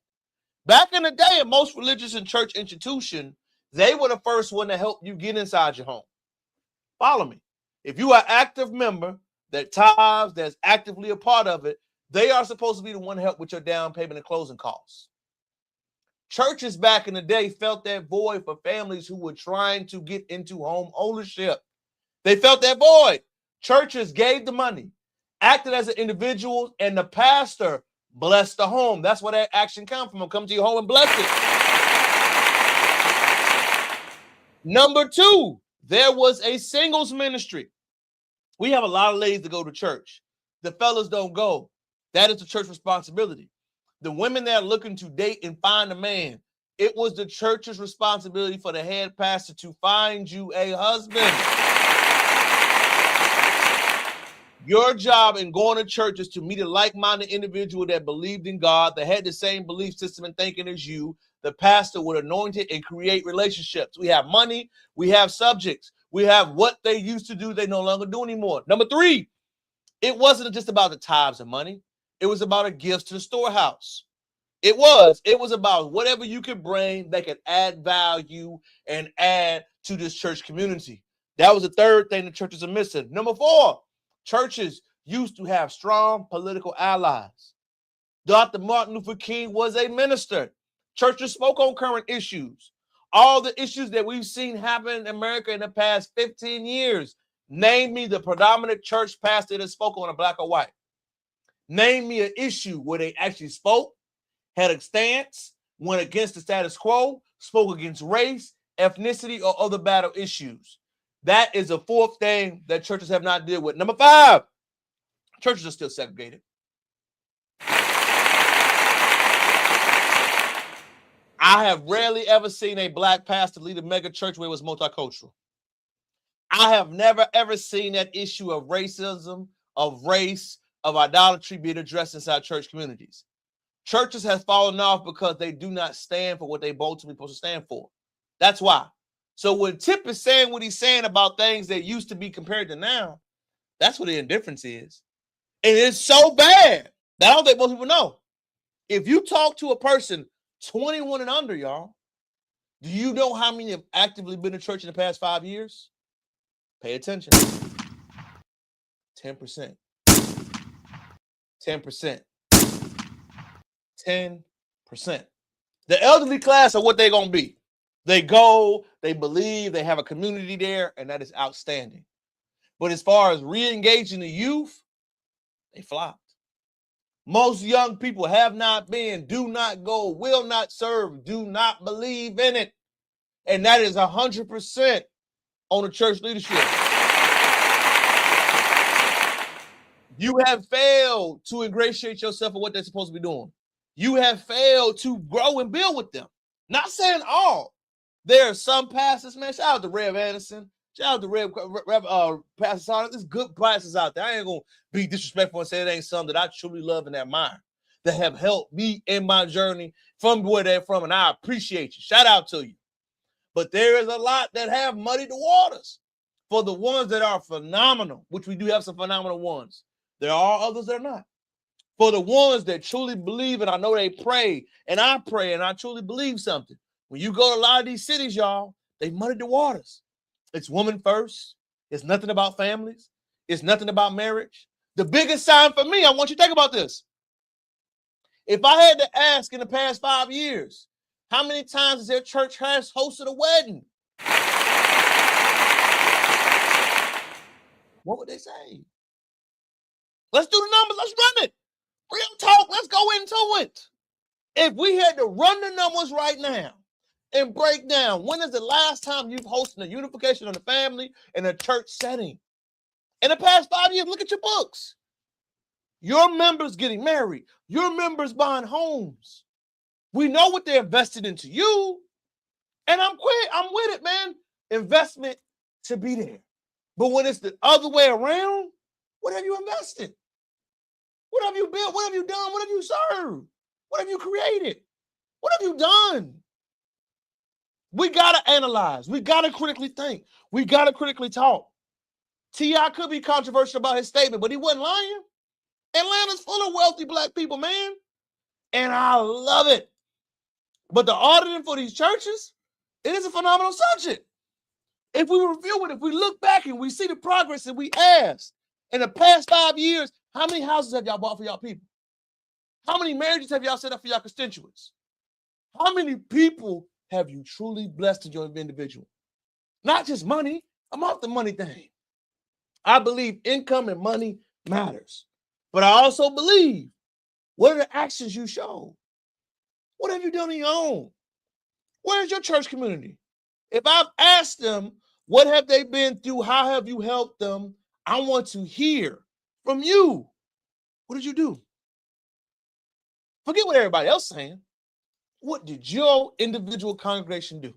Back in the day, in most religious and church institutions, they were the first one to help you get inside your home. Follow me. If you are an active member that tithes, that's actively a part of it, they are supposed to be the one to help with your down payment and closing costs. Churches back in the day felt that void for families who were trying to get into home ownership. They felt that void. Churches gave the money, acted as an individual, and the pastor blessed the home. That's where that action comes from. Come to your home and bless it. Number 2, there was a singles ministry. We have a lot of ladies that go to church. The fellas don't go. That is the church responsibility. The women that are looking to date and find a man, it was the church's responsibility for the head pastor to find you a husband. Your job in going to church is to meet a like-minded individual that believed in God, that had the same belief system and thinking as you. The pastor would anoint it and create relationships. We have money. We have subjects. We have what they used to do, they no longer do anymore. Number 3, it wasn't just about the tithes and money. It was about a gift to the storehouse. It was about whatever you could bring that could add value and add to this church community. That was the third thing the churches are missing. Number 4, churches used to have strong political allies. Dr. Martin Luther King was a minister. Churches spoke on current issues. All the issues that we've seen happen in America in the past 15 years. Name me the predominant church pastor that spoke on a black or white. Name me an issue where they actually spoke, had a stance, went against the status quo, spoke against race, ethnicity, or other battle issues. That is a 4th thing that churches have not dealt with. Number 5, churches are still segregated. I have rarely ever seen a black pastor lead a mega church where it was multicultural. I have never ever seen that issue of racism, of race, of idolatry being addressed inside church communities. Churches have fallen off because they do not stand for what they ultimately supposed to stand for. That's why. So when Tip is saying what he's saying about things that used to be compared to now, that's what the indifference is. And it's so bad that I don't think most people know. If you talk to a person 21 and under, y'all, do you know how many have actively been in church in the past 5 years? Pay attention. 10%. 10%. 10%. The elderly class are what they're going to be. They go, they believe, they have a community there, and that is outstanding. But as far as re-engaging the youth, they flopped. Most young people have not been, do not go, will not serve, do not believe in it. And that is 100% on the church leadership. You have failed to ingratiate yourself with what they're supposed to be doing. You have failed to grow and build with them. Not saying all. There are some pastors, man. Shout out to Rev Anderson. Shout out to Rev Pastor Sonic. There's good pastors out there. I ain't going to be disrespectful and say it ain't something that I truly love and admire, that have helped me in my journey from where they're from, and I appreciate you. Shout out to you. But there is a lot that have muddied the waters. For the ones that are phenomenal, which we do have some phenomenal ones, there are others that are not. For the ones that truly believe, and I know they pray, and I truly believe something. When you go to a lot of these cities, y'all, they muddied the waters. It's woman first. It's nothing about families. It's nothing about marriage. The biggest sign for me, I want you to think about this. If I had to ask in the past 5 years, how many times has their church has hosted a wedding? What would they say? Let's do the numbers. Let's run it. Real talk. Let's go into it. If we had to run the numbers right now and break down, when is the last time you've hosted a unification of the family in a church setting? In the past 5 years, look at your books. Your members getting married. Your members buying homes. We know what they're invested into you. And I'm with it, man. Investment to be there. But when it's the other way around, what have you invested? What have you built? What have you done? What have you served? What have you created? What have you done? We got to analyze. We got to critically think. We got to critically talk. T.I. could be controversial about his statement, but he wasn't lying. Atlanta's full of wealthy black people, man. And I love it. But the auditing for these churches, it is a phenomenal subject. If we review it, if we look back and we see the progress that we asked in the past 5 years, how many houses have y'all bought for y'all people? How many marriages have y'all set up for y'all constituents? How many people have you truly blessed in your individual? Not just money. I'm off the money thing. I believe income and money matters. But I also believe, what are the actions you show? What have you done on your own? Where's your church community? If I've asked them, what have they been through? How have you helped them? I want to hear from you. What did you do? Forget what everybody else is saying. What did your individual congregation do?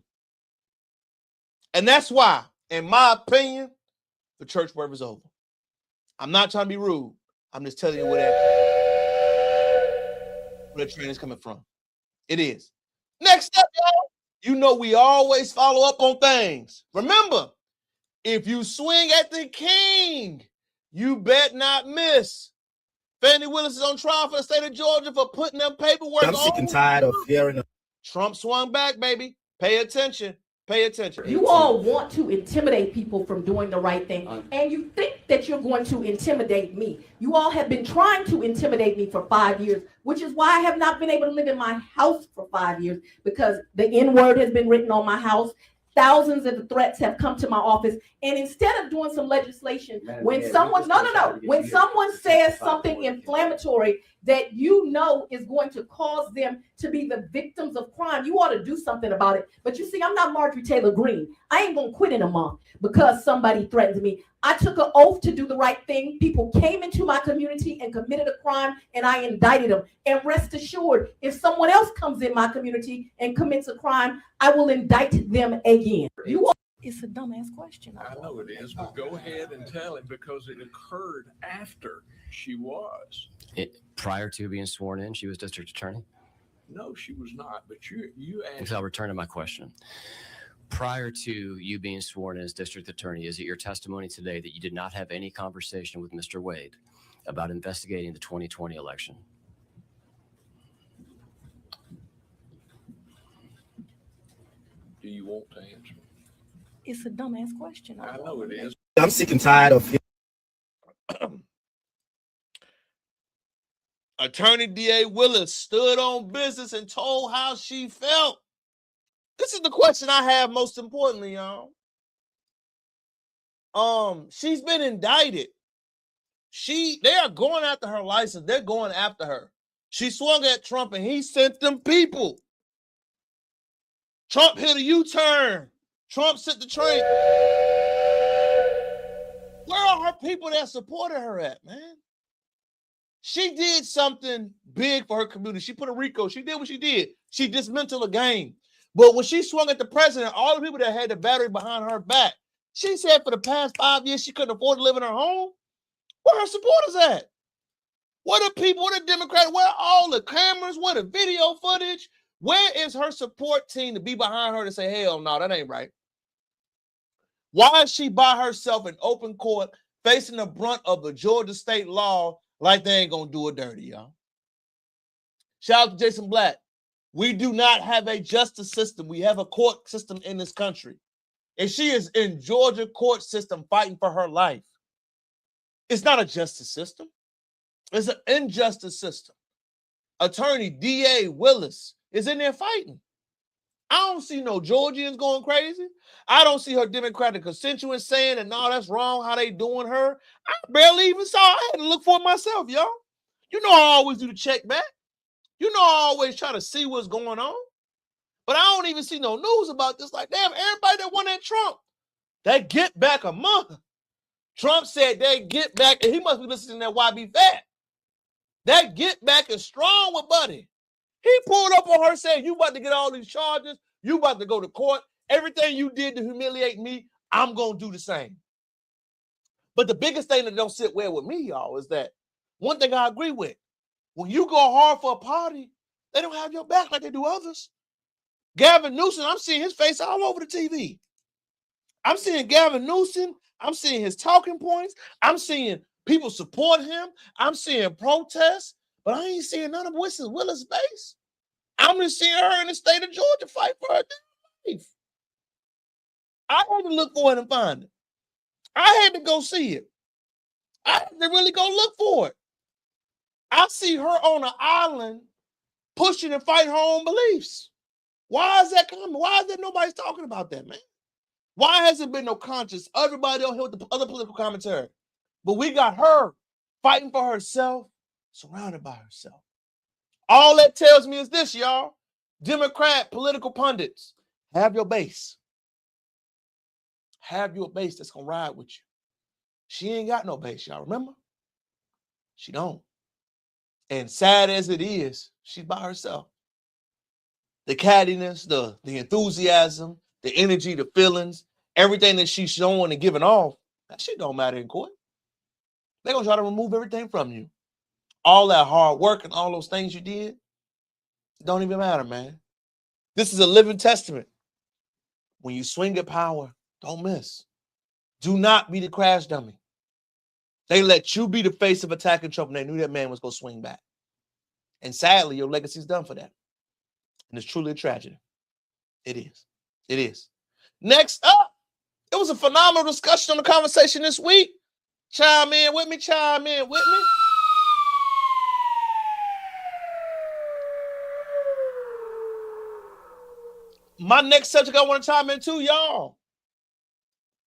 And that's why, in my opinion, the church word is over. I'm not trying to be rude. I'm just telling you where that train is coming from. It is. Next up, y'all. You know we always follow up on things. Remember, if you swing at the king, you bet not miss. Fannie Willis is on trial for the state of Georgia for putting them paperwork on. I'm sick and tired of hearing. Trump swung back, baby. Pay attention. Pay attention. You all want to intimidate people from doing the right thing, and you think that you're going to intimidate me. You all have been trying to intimidate me for 5 years, which is why I have not been able to live in my house for 5 years, because the N-word has been written on my house. Thousands of threats have come to my office, and instead of doing some legislation, when someone says something inflammatory that you know is going to cause them to be the victims of crime, you ought to do something about it. But you see, I'm not Marjorie Taylor Greene. I ain't gonna quit in a month because somebody threatened me. I took an oath to do the right thing. People came into my community and committed a crime, and I indicted them. And rest assured, if someone else comes in my community and commits a crime, I will indict them again. It's a dumbass question. I know it is, but go ahead and tell him, because it occurred after she was. Prior to being sworn in, she was district attorney? No, she was not, but you asked. So I'll return to my question. Prior to you being sworn in as district attorney, is it your testimony today that you did not have any conversation with Mr. Wade about investigating the 2020 election? Do you want to answer? It's a dumbass question. I know it is. I'm sick and tired of. Attorney D.A. Willis stood on business and told how she felt. This is the question I have most importantly, y'all. She's been indicted. They are going after her license. They're going after her. She swung at Trump and he sent them people. Trump hit a U-turn. Trump sent the train. Where are her people that supported her at, man? She did something big for her community. She put a RICO. She did what she did. She dismantled a game. But when she swung at the president, all the people that had the battery behind her back, she said for the past 5 years she couldn't afford to live in her home. Where her supporters at? Where the people, where the Democrats, where all the cameras, where the video footage? Where is her support team to be behind her to say, hell no, that ain't right? Why is she by herself in open court facing the brunt of the Georgia state law like they ain't gonna do her dirty, y'all? Shout out to Jason Black. We do not have a justice system. We have a court system in this country. And she is in Georgia court system fighting for her life. It's not a justice system. It's an injustice system. Attorney D.A. Willis is in there fighting. I don't see no Georgians going crazy. I don't see her Democratic constituents saying that, no, that's wrong how they doing her. I barely even saw. I had to look for it myself, y'all. You know I always do the check back. You know I always try to see what's going on. But I don't even see no news about this. Like, damn, everybody that won that Trump, they get back a month. Trump said they get back, and he must be listening to that YB Fat. That get back is strong with Buddy. He pulled up on her saying, you about to get all these charges. You about to go to court. Everything you did to humiliate me, I'm going to do the same. But the biggest thing that don't sit well with me, y'all, is that one thing I agree with. When you go hard for a party, they don't have your back like they do others. Gavin Newsom, I'm seeing his face all over the TV. I'm seeing Gavin Newsom. I'm seeing his talking points. I'm seeing people support him. I'm seeing protests. But I ain't seeing none of Willis' face. I'm just seeing her in the state of Georgia fight for her life. I had to look for it and find it. I had to go see it. I had to really go look for it. I see her on an island pushing and fighting her own beliefs. Why is that coming? Why is there nobody's talking about that, man? Why hasn't been no conscience? Everybody don't hear the other political commentary. But we got her fighting for herself, surrounded by herself. All that tells me is this, y'all. Democrat political pundits, have your base. Have your base that's going to ride with you. She ain't got no base, y'all. Remember? She don't. And sad as it is, she's by herself. The cattiness, the enthusiasm, the energy, the feelings, everything that she's showing and giving off, that shit don't matter in court. They're going to try to remove everything from you. All that hard work and all those things you did, don't even matter, man. This is a living testament. When you swing at power, don't miss. Do not be the crash dummy. They let you be the face of attacking Trump, and they knew that man was going to swing back. And sadly, your legacy is done for that. And it's truly a tragedy. It is. It is. Next up, it was a phenomenal discussion on the conversation this week. Chime in with me, chime in with me. My next subject I want to chime into, y'all.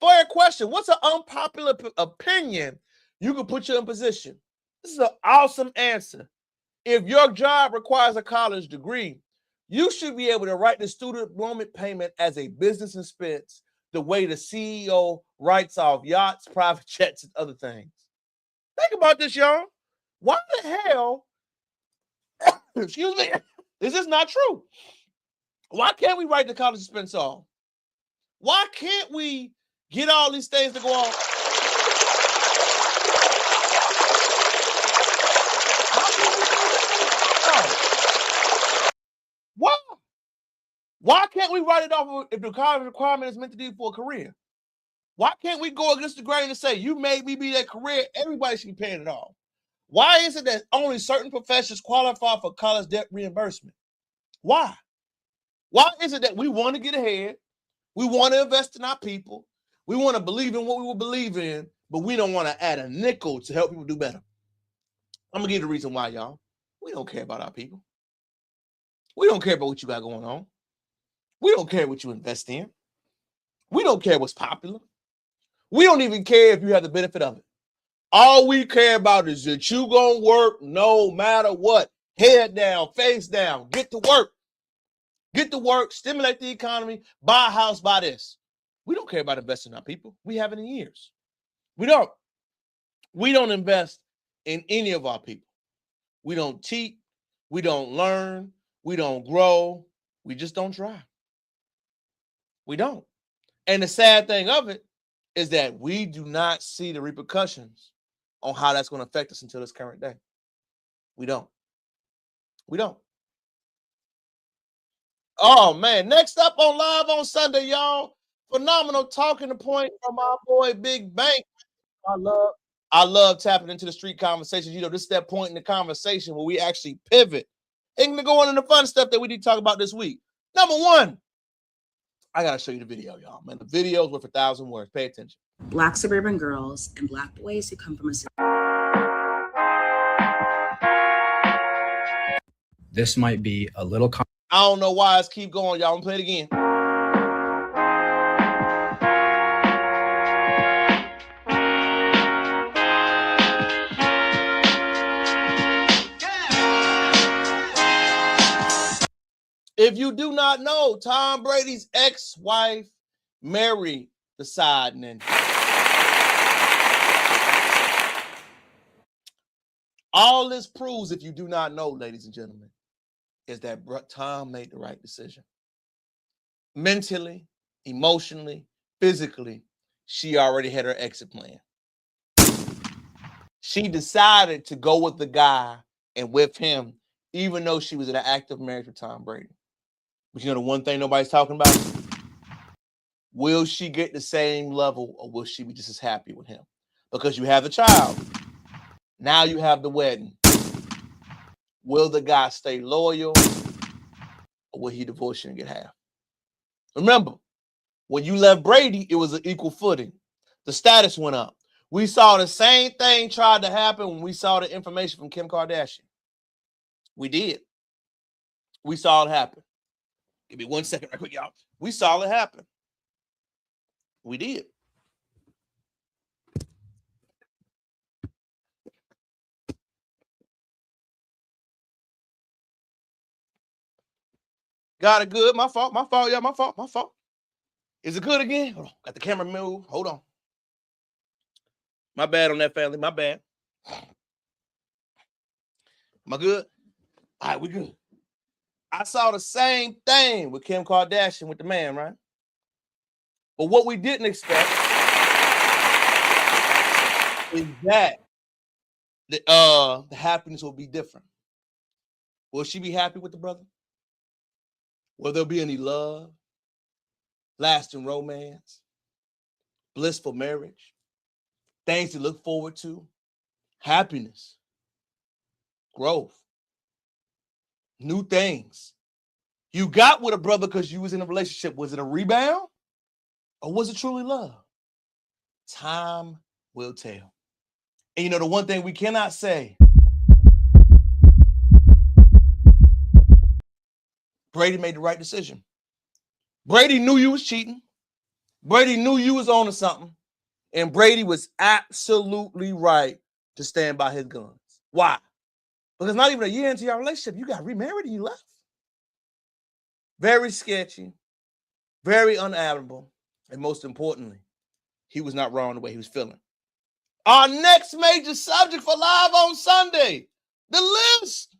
For your question, what's an unpopular opinion you can put you in position? This is an awesome answer. If your job requires a college degree, you should be able to write the student enrollment payment as a business expense the way the CEO writes off yachts, private jets, and other things. Think about this, y'all. Why the hell, excuse me, is this not true? Why can't we write the college expense off? Why can't we get all these things to go on? Why? Why can't we write it off if the college requirement is meant to do for a career? Why can't we go against the grain and say, you made me be that career, everybody should be paying it off? Why is it that only certain professions qualify for college debt reimbursement? Why? Why is it that we want to get ahead, we want to invest in our people, we want to believe in what we will believe in, but we don't want to add a nickel to help people do better? I'm going to give you the reason why, y'all. We don't care about our people. We don't care about what you got going on. We don't care what you invest in. We don't care what's popular. We don't even care if you have the benefit of it. All we care about is that you gonna work no matter what. Head down, face down, get to work. Get to work, stimulate the economy, buy a house, buy this. We don't care about investing in our people. We haven't in years. We don't. We don't invest in any of our people. We don't teach. We don't learn. We don't grow. We just don't try. We don't. And the sad thing of it is that we do not see the repercussions on how that's going to affect us until this current day. We don't. We don't. Oh, man. Next up on Live on Sunday, y'all. Phenomenal talking point from our boy Big Bank. I love tapping into the street conversations. You know, this is that point in the conversation where we actually pivot and go on into the fun stuff that we need to talk about this week. Number one, I got to show you the video, y'all. Man, the video is worth 1,000 words. Pay attention. Black suburban girls and Black boys who come from a... This might be a little... I don't know why. Let's keep going, y'all. I'm going to play it again. If you do not know, Tom Brady's ex-wife married the side ninja. All this proves, if you do not know, ladies and gentlemen, is that Tom made the right decision. Mentally, emotionally, physically, she already had her exit plan. She decided to go with the guy and with him, even though she was in an active marriage with Tom Brady. But you know the one thing nobody's talking about? Will she get the same level, or will she be just as happy with him? Because you have the child. Now you have the wedding. Will the guy stay loyal, or will he divorce you and get half? Remember, when you left Brady, it was an equal footing. The status went up. We saw the same thing tried to happen when we saw the information from Kim Kardashian. We did. We saw it happen. Give me 1 second right quick, y'all. We saw it happen. We did. Got it good. My fault, y'all. My fault. Is it good again? Hold on. Got the camera moved. Hold on. My bad on that, family. My bad. Am I good? All right, we good. I saw the same thing with Kim Kardashian with the man, right? But what we didn't expect is that the happiness will be different. Will she be happy with the brother? Will there be any love, lasting romance, blissful marriage, things to look forward to, happiness, growth, new things? You got with a brother because you was in a relationship. Was it a rebound or was it truly love? Time will tell. And you know, the one thing we cannot say, Brady made the right decision. Brady knew you was cheating. Brady knew you was on to something. And Brady was absolutely right to stand by his guns. Why? Because not even a year into your relationship, you got remarried and you left. Very sketchy, very unadmirable, and most importantly, he was not wrong the way he was feeling. Our next major subject for Live on Sunday, the list.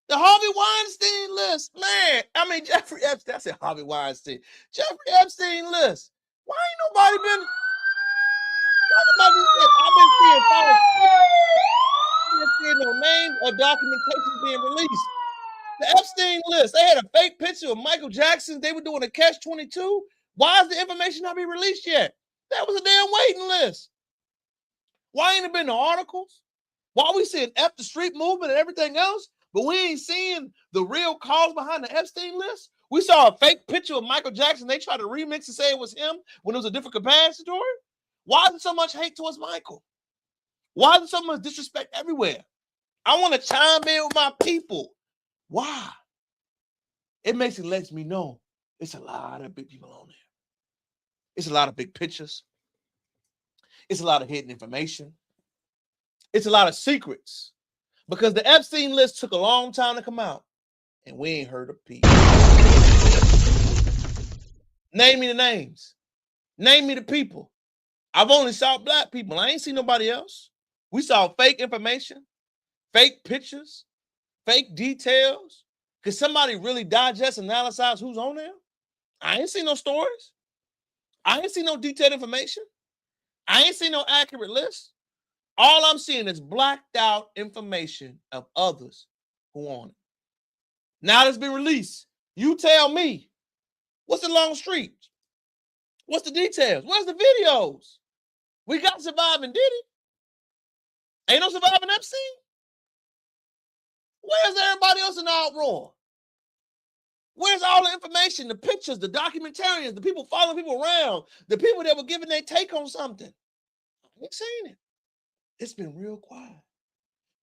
The Harvey Weinstein list. Man, I mean, Jeffrey Epstein. I said Harvey Weinstein. Jeffrey Epstein list. Why ain't nobody been... I've been seeing false I've been seeing no names or documentation being released. The Epstein list. They had a fake picture of Michael Jackson. They were doing a catch-22. Why is the information not being released yet? That was a damn waiting list. Why ain't it been the articles? Why we seeing F the street movement and everything else, but we ain't seeing the real cause behind the Epstein list? We saw a fake picture of Michael Jackson. They tried to remix and say it was him when it was a different capacitor. Why is there so much hate towards Michael? Why is there so much disrespect everywhere? I want to chime in with my people. Why? It lets me know it's a lot of big people on there. It's a lot of big pictures. It's a lot of hidden information. It's a lot of secrets. Because the Epstein list took a long time to come out, and we ain't heard a peep. Name me the names. Name me the people. I've only saw black people. I ain't seen nobody else. We saw fake information, fake pictures, fake details. Could somebody really digest and analyze who's on there? I ain't seen no stories. I ain't seen no detailed information. I ain't seen no accurate list. All I'm seeing is blacked out information of others who on it. Now that's been released. You tell me, what's the long street? What's the details? Where's the videos? We got Surviving Diddy. Ain't no Surviving Epstein. Where's everybody else in the outroar? Where's all the information, the pictures, the documentarians, the people following people around, the people that were giving their take on something? I ain't seen it. It's been real quiet.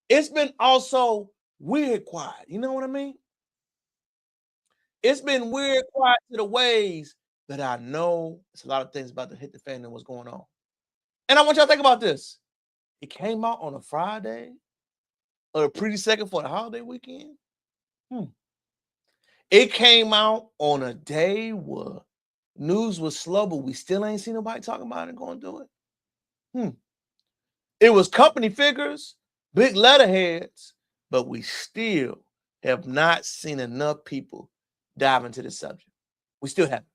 It's been also weird quiet. You know what I mean? It's been weird quiet to the ways that I know it's a lot of things about to hit the fan and what's going on. And I want y'all to think about this. It came out on a Friday or a pretty second for the holiday weekend. It came out on a day where news was slow, but we still ain't seen nobody talking about it and going to do it. It was company figures, big letterheads, but we still have not seen enough people dive into the subject. We still haven't.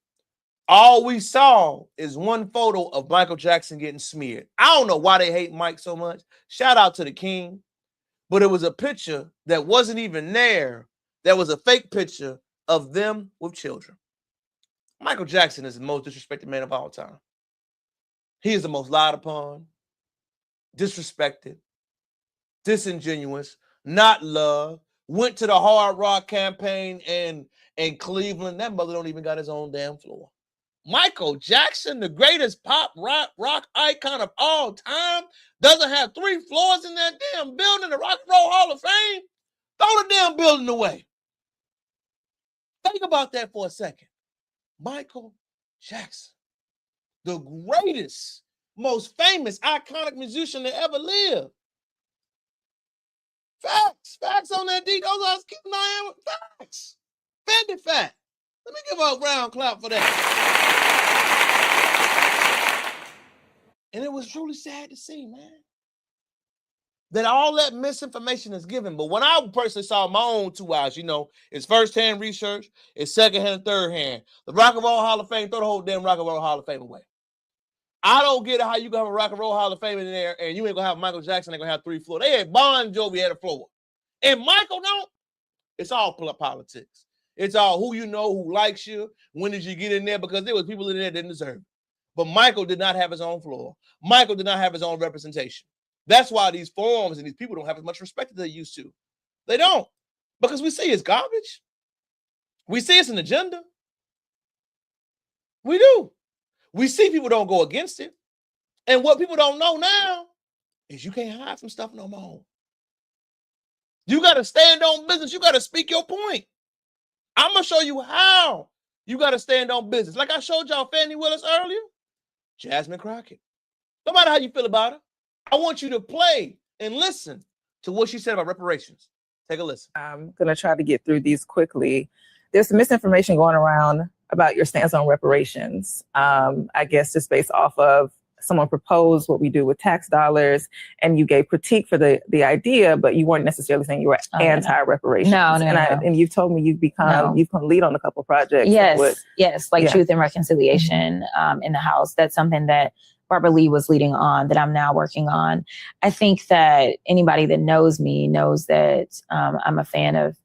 All we saw is one photo of Michael Jackson getting smeared. I don't know why they hate Mike so much. Shout out to the king. But it was a picture that wasn't even there. That was a fake picture of them with children. Michael Jackson is the most disrespected man of all time. He is the most lied upon, disrespected, disingenuous, not loved. Went to the Hard Rock campaign in Cleveland. That mother don't even got his own damn floor. Michael Jackson, the greatest pop rock icon of all time, doesn't have 3 floors in that damn building, the Rock and Roll Hall of Fame. Throw the damn building away. Think about that for a second. Michael Jackson, the greatest, most famous, iconic musician that ever lived. Facts on that D. Those are keeping my hand with facts. Fendi fact. Let me give a round clap for that. And it was truly sad to see, man, that all that misinformation is given. But when I personally saw my own 2 eyes, you know, it's first-hand research, it's second-hand and third-hand. The Rock and Roll Hall of Fame, throw the whole damn Rock and Roll Hall of Fame away. I don't get how you gonna have a Rock and Roll Hall of Fame in there and you ain't gonna have Michael Jackson, ain't gonna have 3 floors. They had Bon Jovi had a floor. And Michael don't. It's all politics. It's all who you know, who likes you. When did you get in there? Because there was people in there that didn't deserve it. But Michael did not have his own floor. Michael did not have his own representation. That's why these forums and these people don't have as much respect as they used to. They don't. Because we see it's garbage. We see it's an agenda. We do. We see people don't go against it. And what people don't know now is you can't hide from stuff no more. You got to stand on business. You got to speak your point. I'm going to show you how you got to stand on business. Like I showed y'all Fannie Willis earlier, Jasmine Crockett. No matter how you feel about her, I want you to play and listen to what she said about reparations. Take a listen. I'm going to try to get through these quickly. There's some misinformation going around about your stance on reparations. I guess just based off of someone proposed what we do with tax dollars and you gave critique for the idea, but you weren't necessarily saying you were anti-reparations. No. And you've told me you've come lead on a couple projects. Yes. Truth and reconciliation in the House. That's something that Barbara Lee was leading on that I'm now working on. I think that anybody that knows me knows that I'm a fan of,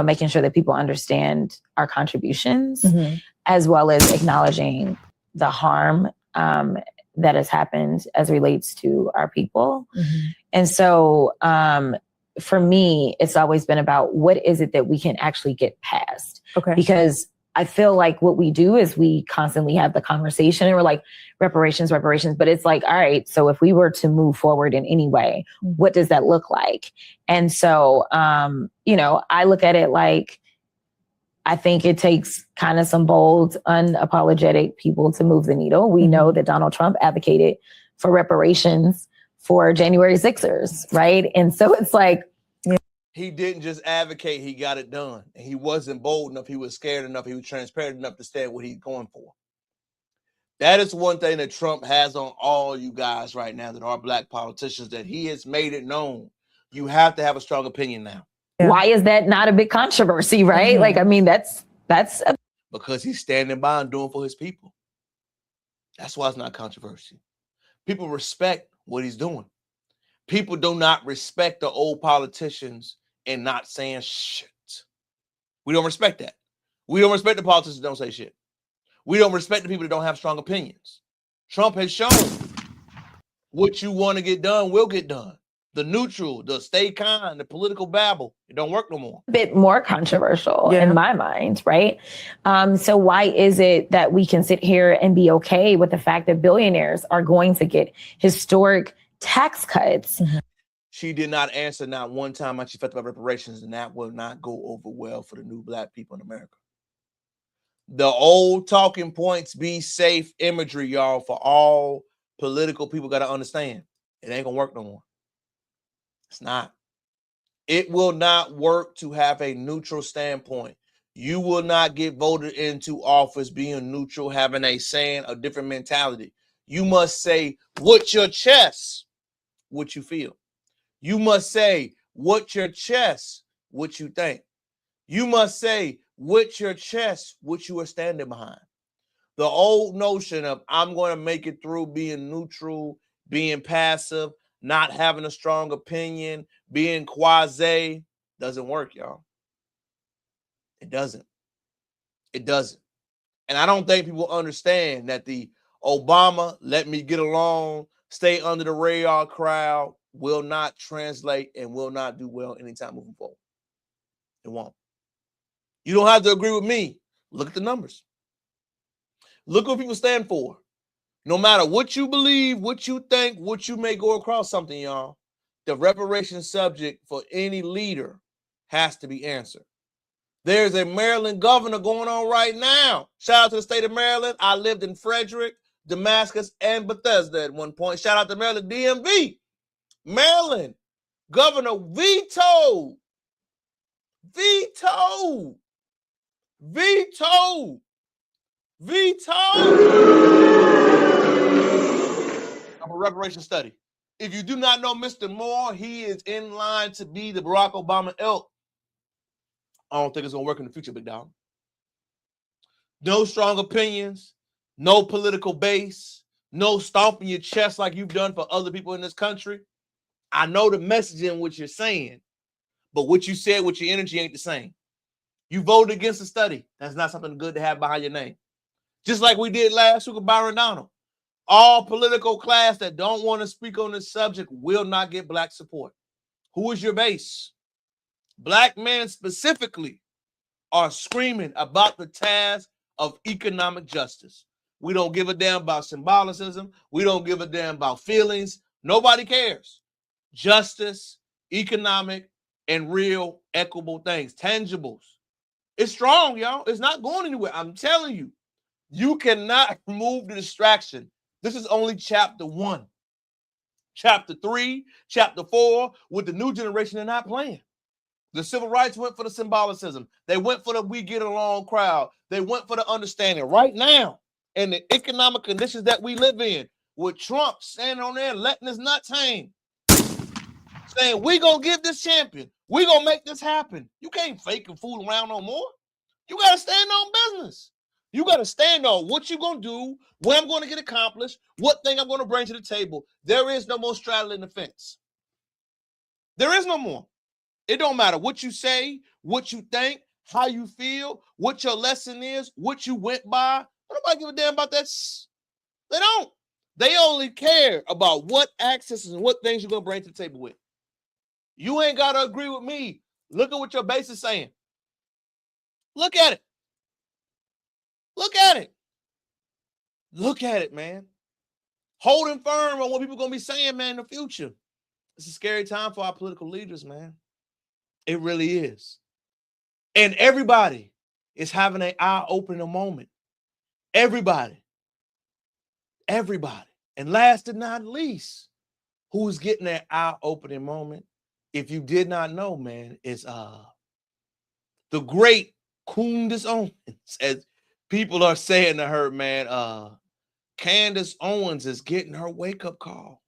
making sure that people understand our contributions, as well as acknowledging the harm that has happened as relates to our people. And so for me, it's always been about what is it that we can actually get past? Because I feel like what we do is we constantly have the conversation and we're like, reparations, but it's like, all right, so if we were to move forward in any way, what does that look like? And so, I look at it like, I think it takes kind of some bold, unapologetic people to move the needle. We know that Donald Trump advocated for reparations for January 6ers, right? And so it's like, he didn't just advocate, he got it done. And he wasn't bold enough, he was scared enough, he was transparent enough to stand what he's going for. That is one thing that Trump has on all you guys right now that are black politicians, that he has made it known. You have to have a strong opinion now. Why is that not a big controversy, right? Like, I mean, that's because he's standing by and doing for his people. That's why it's not controversy. People respect what he's doing. People do not respect the old politicians and not saying shit. We don't respect that. We don't respect the politicians that don't say shit. We don't respect the people that don't have strong opinions. Trump has shown what you want to get done will get done. The neutral, the stay kind, the political babble, it don't work no more. A bit more controversial in my mind, right? So why is it that we can sit here and be okay with the fact that billionaires are going to get historic tax cuts? She did not answer not one time how she felt about reparations, and that will not go over well for the new black people in America. The old talking points, be safe imagery, y'all, for all political people got to understand. It ain't gonna work no more. It's not. It will not work to have a neutral standpoint. You will not get voted into office being neutral, having a saying, a different mentality. You must say with your chest what you feel. You must say with your chest what you think. You must say with your chest what you are standing behind. The old notion of I'm going to make it through being neutral, being passive, not having a strong opinion, being quasi, doesn't work, y'all. It doesn't. It doesn't. And I don't think people understand that the Obama, let me get along, stay under the radar crowd will not translate and will not do well anytime moving forward. It won't. You don't have to agree with me. Look at the numbers. Look what people stand for. No matter what you believe, what you think, what you may go across something, y'all, the reparation subject for any leader has to be answered. There's a Maryland governor going on right now. Shout out to the state of Maryland. I lived in Frederick, Damascus, and Bethesda at one point. Shout out to Maryland DMV. Maryland governor vetoed of a reparation study. If you do not know Mr. Moore, he is in line to be the Barack Obama ilk. I don't think it's going to work in the future, big dog. No strong opinions, no political base, no stomping your chest like you've done for other people in this country. I know the message in what you're saying, but what you said with your energy ain't the same. You voted against the study. That's not something good to have behind your name. Just like we did last week with Byron Donald. All political class that don't want to speak on this subject will not get black support. Who is your base? Black men specifically are screaming about the task of economic justice. We don't give a damn about symbolicism. We don't give a damn about feelings. Nobody cares. Justice, economic, and real equitable things, tangibles. It's strong, y'all. It's not going anywhere. I'm telling you, you cannot remove the distraction. This is only chapter 1. Chapter 3, chapter 4, with the new generation, they're not playing. The civil rights went for the symbolicism. They went for the we get along crowd. They went for the understanding. Right now, in the economic conditions that we live in, with Trump standing on there letting us nuts hang, saying we gonna give this champion, we gonna make this happen. You can't fake and fool around no more. You gotta stand on business. You gotta stand on what you gonna do, what I'm gonna get accomplished, what thing I'm gonna bring to the table. There is no more straddling the fence. There is no more. It don't matter what you say, what you think, how you feel, what your lesson is, what you went by. Nobody give a damn about that. They don't. They only care about what accesses and what things you're gonna bring to the table with. You ain't gotta agree with me. Look at what your base is saying. Look at it. Look at it. Look at it, man. Holding firm on what people are gonna be saying, man, in the future. It's a scary time for our political leaders, man. It really is. And everybody is having an eye-opening moment. Everybody. Everybody. And last but not least, who's getting that eye-opening moment, if you did not know, man, is the great Candace Owens, as people are saying to her, man. Candace Owens is getting her wake-up call.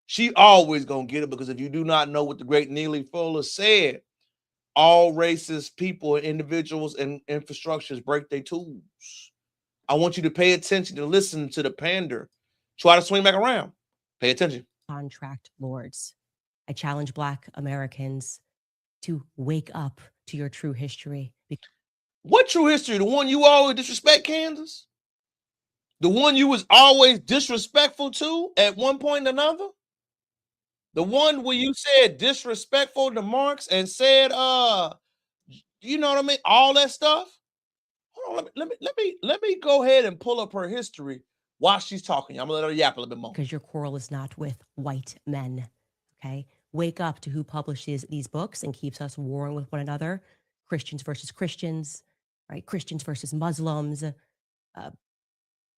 She always gonna get it, because if you do not know what the great Neely Fuller said, all racist people and individuals and infrastructures break their tools. I want you to pay attention to listen to the pander. Try to swing back around. Pay attention. Contract lords. I challenge Black Americans to wake up to your true history. What true history? The one you always disrespect, Kansas? The one you was always disrespectful to at one point or another? The one where you said disrespectful to Marx and said, you know what I mean? All that stuff. Hold on, let me go ahead and pull up her history while she's talking. I'm gonna let her yap a little bit more. Because your quarrel is not with white men. Okay. Wake up to who publishes these books and keeps us warring with one another. Christians versus Christians, right? Christians versus Muslims.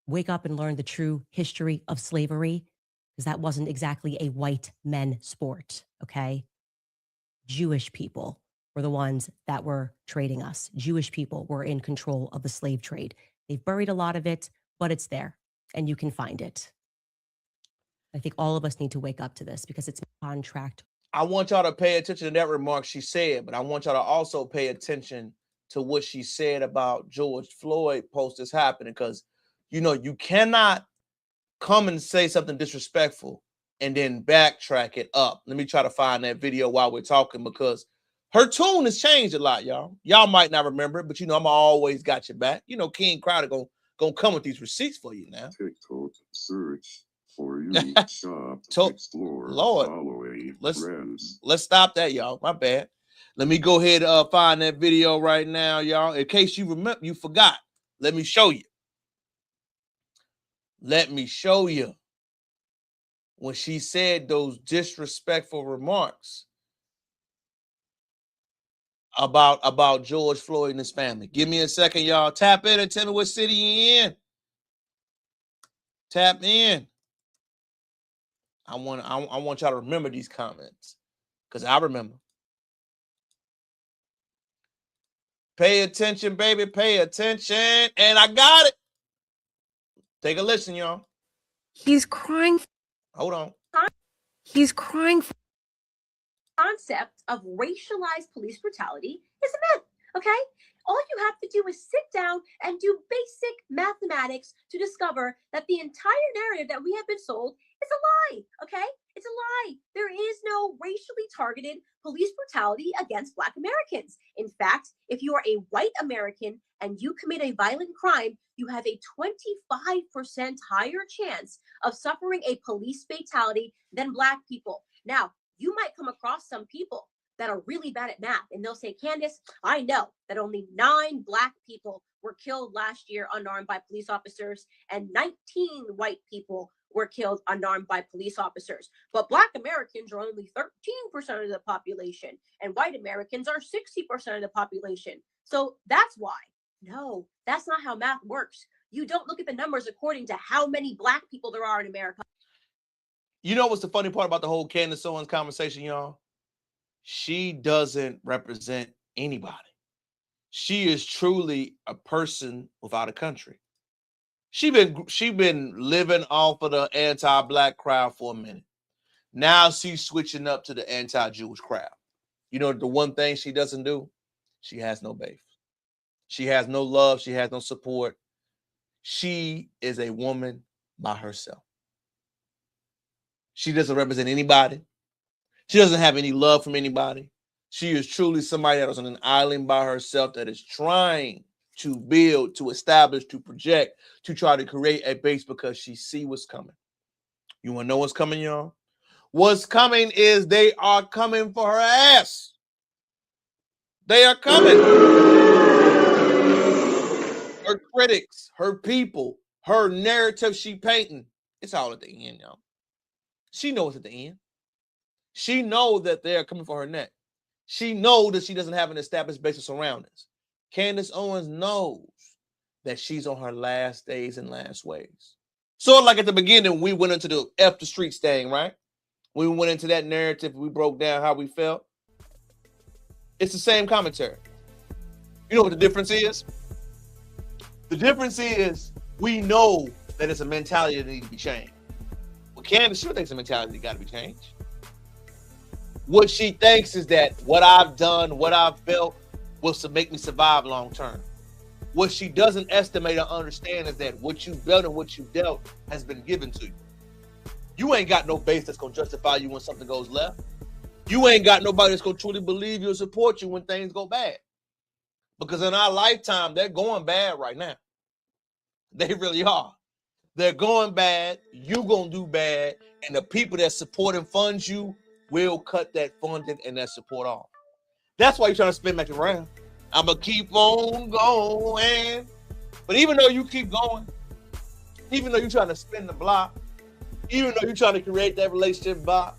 Wake up and learn the true history of slavery, because that wasn't exactly a white men sport, okay? Jewish people were the ones that were trading us. Jewish people were in control of the slave trade. They've buried a lot of it, but it's there, and you can find it. I think all of us need to wake up to this, because it's a contract. I want y'all to pay attention to that remark she said, but I want y'all to also pay attention to what she said about George Floyd post this happening, because you know, you cannot come and say something disrespectful and then backtrack it up. Let me try to find that video while we're talking, because her tune has changed a lot, y'all. Y'all might not remember it, but you know, I'm always got your back. You know, King Crowder gonna come with these receipts for you now. TikTok search for you, shop, explore, Lord, follow, friends. Let's stop that, y'all. My bad. Let me go ahead and find that video right now, y'all. In case you remember, you forgot. Let me show you. Let me show you when she said those disrespectful remarks about George Floyd and his family. Give me a second, y'all. Tap in and tell me what city you in. Tap in. I want y'all to remember these comments, because I remember. Pay attention, baby. Pay attention. And I got it. Take a listen, y'all. He's crying. Hold on. He's crying. Concept of racialized police brutality is a myth. Okay? All you have to do is sit down and do basic mathematics to discover that the entire narrative that we have been sold is a lie. Okay? It's a lie. There is no racially targeted police brutality against Black Americans. In fact, if you are a white American and you commit a violent crime, you have a 25% higher chance of suffering a police fatality than Black people. Now, you might come across some people that are really bad at math, and they'll say, Candace, I know that only 9 Black people were killed last year unarmed by police officers, and 19 white people were killed unarmed by police officers. But Black Americans are only 13% of the population, and white Americans are 60% of the population. So that's why. No, that's not how math works. You don't look at the numbers according to how many Black people there are in America. You know what's the funny part about the whole Candace Owens conversation, y'all? She doesn't represent anybody. She is truly a person without a country. She been living off of the anti-Black crowd for a minute. Now she's switching up to the anti-Jewish crowd. You know the one thing she doesn't do? She has no base. She has no love. She has no support. She is a woman by herself. She doesn't represent anybody. She doesn't have any love from anybody. She is truly somebody that is on an island by herself that is trying to build, to establish, to project, to try to create a base because she see what's coming. You want to know what's coming, y'all? What's coming is they are coming for her ass. They are coming. Her critics, her people, her narrative she painting, it's all at the end, y'all. She knows at the end. She knows that they're coming for her neck. She knows that she doesn't have an established base of surroundings. Candace Owens knows that she's on her last days and last ways. So like at the beginning, we went into the F the streets thing, right? We went into that narrative. We broke down how we felt. It's the same commentary. You know what the difference is? The difference is we know that it's a mentality that needs to be changed. Well, Candace sure thinks a mentality got to be changed. What she thinks is that what I've done, what I've felt, will make me survive long term. What she doesn't estimate or understand is that what you built and what you dealt has been given to you. You ain't got no base that's going to justify you when something goes left. You ain't got nobody that's going to truly believe you or support you when things go bad. Because in our lifetime, they're going bad right now. They really are. They're going bad. You're going to do bad. And the people that support and fund you will cut that funding and that support off. That's why you're trying to spin back around. I'm going to keep on going. But even though you keep going, even though you're trying to spin the block, even though you're trying to create that relationship block,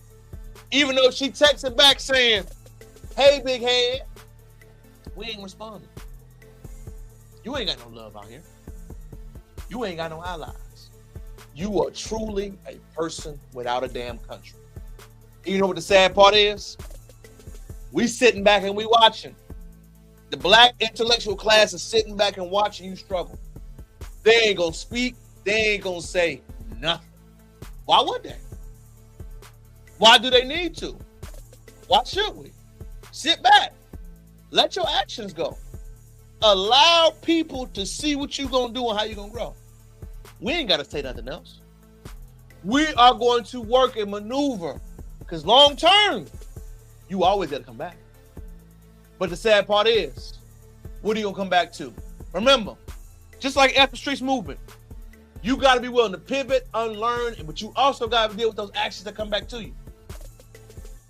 even though she texted back saying, hey, big head, we ain't responding. You ain't got no love out here. You ain't got no allies. You are truly a person without a damn country. And you know what the sad part is? We sitting back and we watching. The Black intellectual class is sitting back and watching you struggle. They ain't gonna speak. They ain't gonna say nothing. Why would they? Why do they need to? Why should we? Sit back. Let your actions go. Allow people to see what you're gonna do and how you're gonna grow. We ain't gotta say nothing else. We are going to work and maneuver because long term, you always gotta come back. But the sad part is, what are you gonna come back to? Remember, just like after streets movement, you gotta be willing to pivot, unlearn, but you also gotta deal with those actions that come back to you.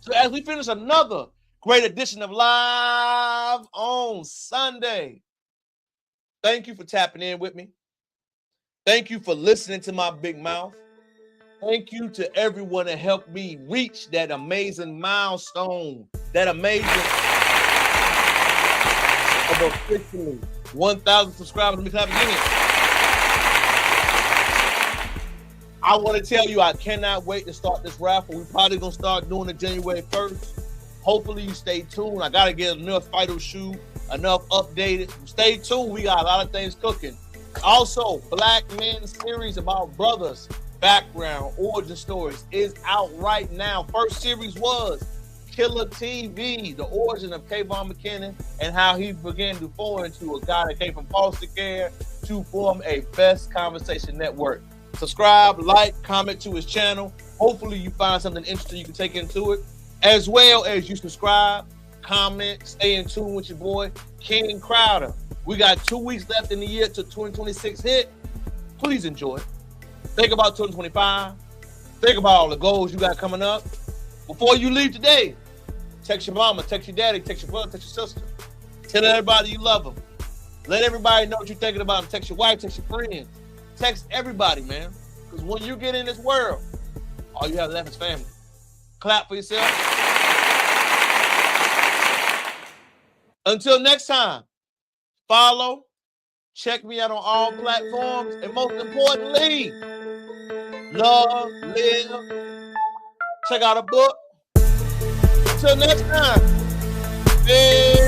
So as we finish another great edition of Live on Sunday, thank you for tapping in with me. Thank you for listening to my big mouth. Thank you to everyone that helped me reach that amazing milestone, that amazing of officially 1,000 subscribers. Let me clap again. I want to tell you, I cannot wait to start this raffle. We're probably going to start doing it January 1st. Hopefully you stay tuned. I got to get enough photo shoot, enough updated. Stay tuned. We got a lot of things cooking. Also, Black Men series about brothers, background, origin stories is out right now. First series was Killer TV, the origin of Kayvon McKinnon and how he began to form into a guy that came from foster care to form a best conversation network. Subscribe, like, comment to his channel. Hopefully you find something interesting you can take into it, as well as you subscribe, comment, stay in tune with your boy, King Crowder. We got 2 weeks left in the year to 2026 hit. Please enjoy it. Think about 2025. Think about all the goals you got coming up. Before you leave today, text your mama, text your daddy, text your brother, text your sister. Tell everybody you love them. Let everybody know what you're thinking about them. Text your wife, text your friends. Text everybody, man. Because when you get in this world, all you have left is family. Clap for yourself. Until next time, follow, check me out on all platforms, and most importantly, love, live, check out a book. Until next time, peace.